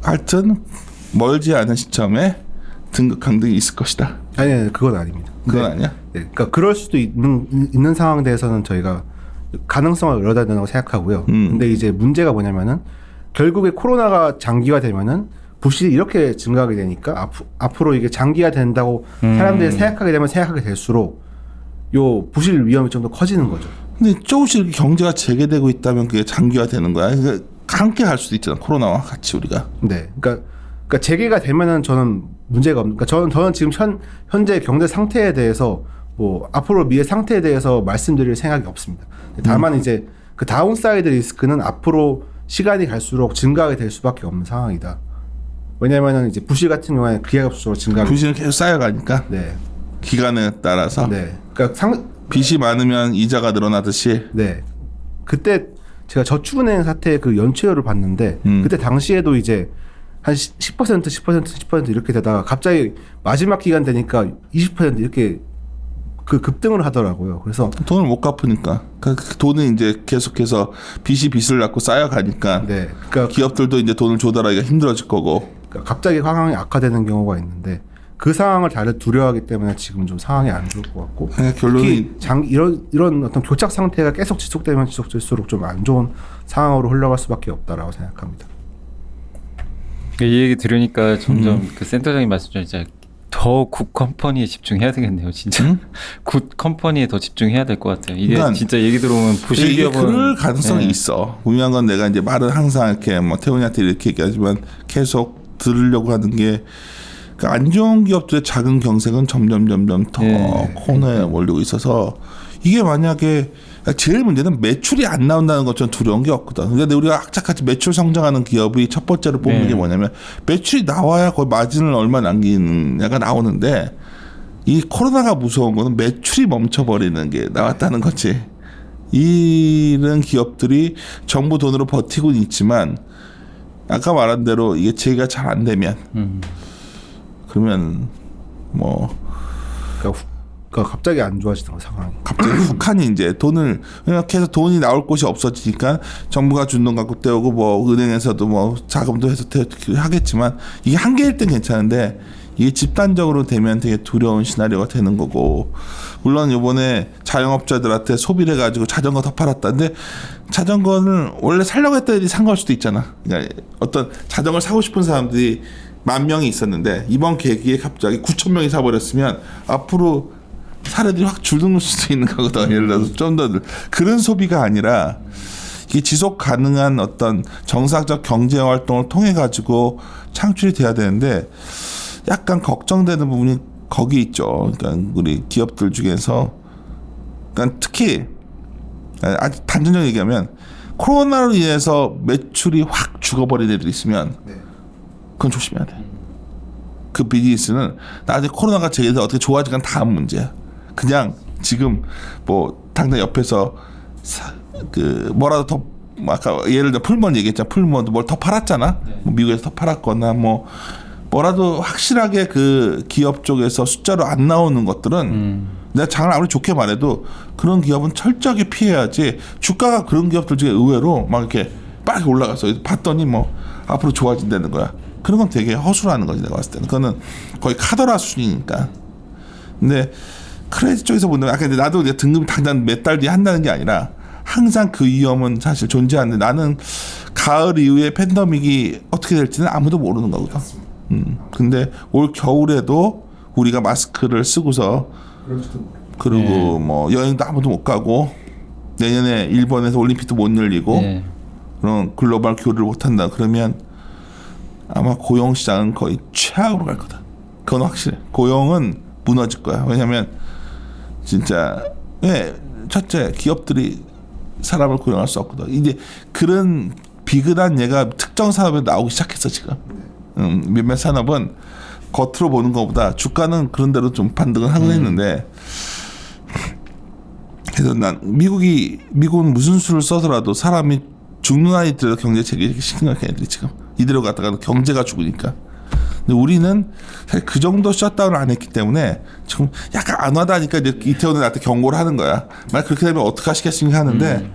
하여튼 멀지 않은 시점에 등급 강등이 있을 것이다. 아니 그건 아닙니다. 그건 네. 아니야? 네. 그러니까 그럴 수도 있는 상황에 대해서는 저희가 가능성을 열어야 된다고 생각하고요. 근데 이제 문제가 뭐냐면은 결국에 코로나가 장기화되면은 부실이 이렇게 증가하게 되니까 앞으로 이게 장기화 된다고 사람들이 생각하게 되면 생각하게 될수록 요 부실 위험이 좀 더 커지는 거죠. 근데 조금씩 경제가 재개되고 있다면 그게 장기화 되는 거야. 그러니까 함께 갈 수도 있잖아. 코로나와 같이 우리가. 네. 그러니까 재개가 되면은 저는 문제가 없는. 그러니까 저는 지금 현재 경제 상태에 대해서 뭐 앞으로 미래 상태에 대해서 말씀드릴 생각이 없습니다. 다만 이제 그 다운사이드 리스크는 앞으로 시간이 갈수록 증가하게 될 수밖에 없는 상황이다. 왜냐하면은 이제 부실 같은 경우에 기하급수적으로 증가하게. 부실은 계속 쌓여가니까 네. 기간에 따라서 네. 그러니까 빚이 많으면 이자가 늘어나듯이. 네. 그때 제가 저축은행 사태 그 연체율을 봤는데 그때 당시에도 이제 한 10% 이렇게 되다가 갑자기 마지막 기간 되니까 20% 이렇게 그 급등을 하더라고요. 그래서 돈을 못 갚으니까 그 돈은 이제 계속해서 빚을 낳고 쌓여가니까 네. 그러니까 기업들도 이제 돈을 조달하기가 힘들어질 거고. 갑자기 상황이 악화되는 경우가 있는데 그 상황을 다들 두려워하기 때문에 지금 좀 상황이 안 좋을 것 같고 그러니까 결론이 특히 이런 어떤 교착 상태가 계속 지속되면 지속될수록 좀 안 좋은 상황으로 흘러갈 수밖에 없다라고 생각합니다. 이 얘기 들으니까 점점 그 센터장님 말씀처럼 진짜 더 굿 컴퍼니에 집중해야 되겠네요, 진짜. 굿 컴퍼니에 더 집중해야 될 것 같아요. 이게 그러니까 진짜 얘기 들어보면 부실 이게 기업은 그럴 가능성이 있어. 분명한 건 내가 이제 말은 항상 이렇게 뭐 태훈이한테 이렇게 얘기하지만 계속 들으려고 하는 게 안 좋은 기업들의 작은 경색은 점점 더 코너에 몰리고 있어서 이게 만약에 제일 문제는 매출이 안 나온다는 것처럼 두려운 게 없거든. 근데 우리가 악착같이 매출 성장하는 기업이 첫 번째로 뽑는 게 뭐냐면 매출이 나와야 거의 마진을 얼마 남기느냐가 나오는데 이 코로나가 무서운 거는 매출이 멈춰버리는 게 나왔다는 거지. 이런 기업들이 정부 돈으로 버티고 있지만 아까 말한 대로 이게 재개가 잘 안 되면 그러면 뭐 그러니까 갑자기 안 좋아지던 상황. 갑자기 북한이 이제 돈을 이렇게 해서 돈이 나올 곳이 없어지니까 정부가 준 돈 갖고 떼오고 뭐 은행에서도 뭐 자금도 해서 하겠지만 이게 한계일 땐 괜찮은데 이게 집단적으로 되면 되게 두려운 시나리오가 되는 거고 물론 이번에 자영업자들한테 소비를 해가지고 자전거 더 팔았다는데 자전거는 원래 살려고 했던 애들이 산 걸 수도 있잖아. 그러니까 어떤 자전거를 사고 싶은 사람들이 10,000명이 있었는데 이번 계기에 갑자기 9,000명이 사버렸으면 앞으로 사례들이 확 줄는 수도 있는 거거든. 예를 들어서 좀 더 그런 소비가 아니라 이게 지속 가능한 어떤 정상적 경제 활동을 통해 가지고 창출이 돼야 되는데 약간 걱정되는 부분이 거기 있죠. 그러니까 우리 기업들 중에서 그러니까 특히 아주 단전적으로 얘기하면 코로나로 인해서 매출이 확 죽어버린 애들이 있으면 그건 조심해야 돼. 그 비즈니스는 나중에 코로나가 제기해서 어떻게 좋아지건 다음 문제야. 그냥 지금 뭐 당장 옆에서 그 뭐라도 더 아까 예를 들어 풀먼 얘기했잖아. 풀먼도 뭘 더 팔았잖아. 뭐 미국에서 더 팔았거나 뭐라도 확실하게 그 기업 쪽에서 숫자로 안 나오는 것들은 내가 장을 아무리 좋게 말해도 그런 기업은 철저하게 피해야지. 주가가 그런 기업들 중에 의외로 막 이렇게 빨리 올라갔어. 봤더니 뭐 앞으로 좋아진다는 거야. 그런 건 되게 허술하는 거지 내가 봤을 때는. 그거는 거의 카더라 수준이니까. 근데 크레딧 쪽에서 본다면 아까 나도 이제 등급이 당장 몇 달 뒤에 한다는 게 아니라 항상 그 위험은 사실 존재하는데 나는 가을 이후에 팬데믹이 어떻게 될지는 아무도 모르는 거거든. 근데 올 겨울에도 우리가 마스크를 쓰고서 그리고 뭐 여행도 아무도 못 가고 내년에 일본에서 올림픽도 못 열리고 그런 글로벌 교류를 못 한다 그러면 아마 고용 시장은 거의 최악으로 갈 거다. 그건 확실해. 고용은 무너질 거야. 왜냐하면 진짜 첫째 기업들이 사람을 고용할 수 없거든. 이제 그런 비근한 예가 특정 산업에 나오기 시작했어 지금. 몇몇 산업은 겉으로 보는 것보다 주가는 그런 대로 좀 반등을 하긴 했는데 그래서 미국은 무슨 수를 써서라도 사람이 죽는 아이들도 경제 재개시키는 거야. 걔네들이 지금 이대로 갔다가 경제가 죽으니까. 근데 우리는 사실 그 정도 셧다운을 안 했기 때문에 지금 약간 안 와다니까 이제 이태원은 나한테 경고를 하는 거야. 만약 그렇게 되면 어떻게 하시겠습니까 하는데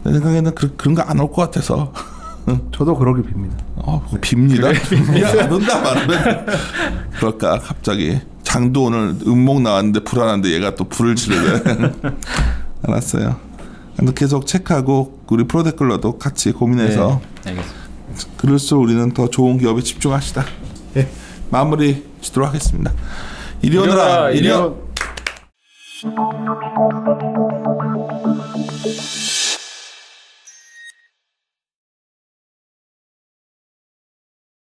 내 생각에는 그런 거 안 올 것 같아서. 저도 그러길 빕니다. 빕니다. 그래, 안 온다 말하면 그럴까 갑자기 장도 오늘 음목 나왔는데 불안한데 얘가 또 불을 지르네. 알았어요. 계속 체크하고 우리 프로데클러도 같이 고민해서 알겠습니다. 그럴수록 우리는 더 좋은 기업에 집중합시다. 마무리 짓도록 하겠습니다. 이리 오너라 이리 오.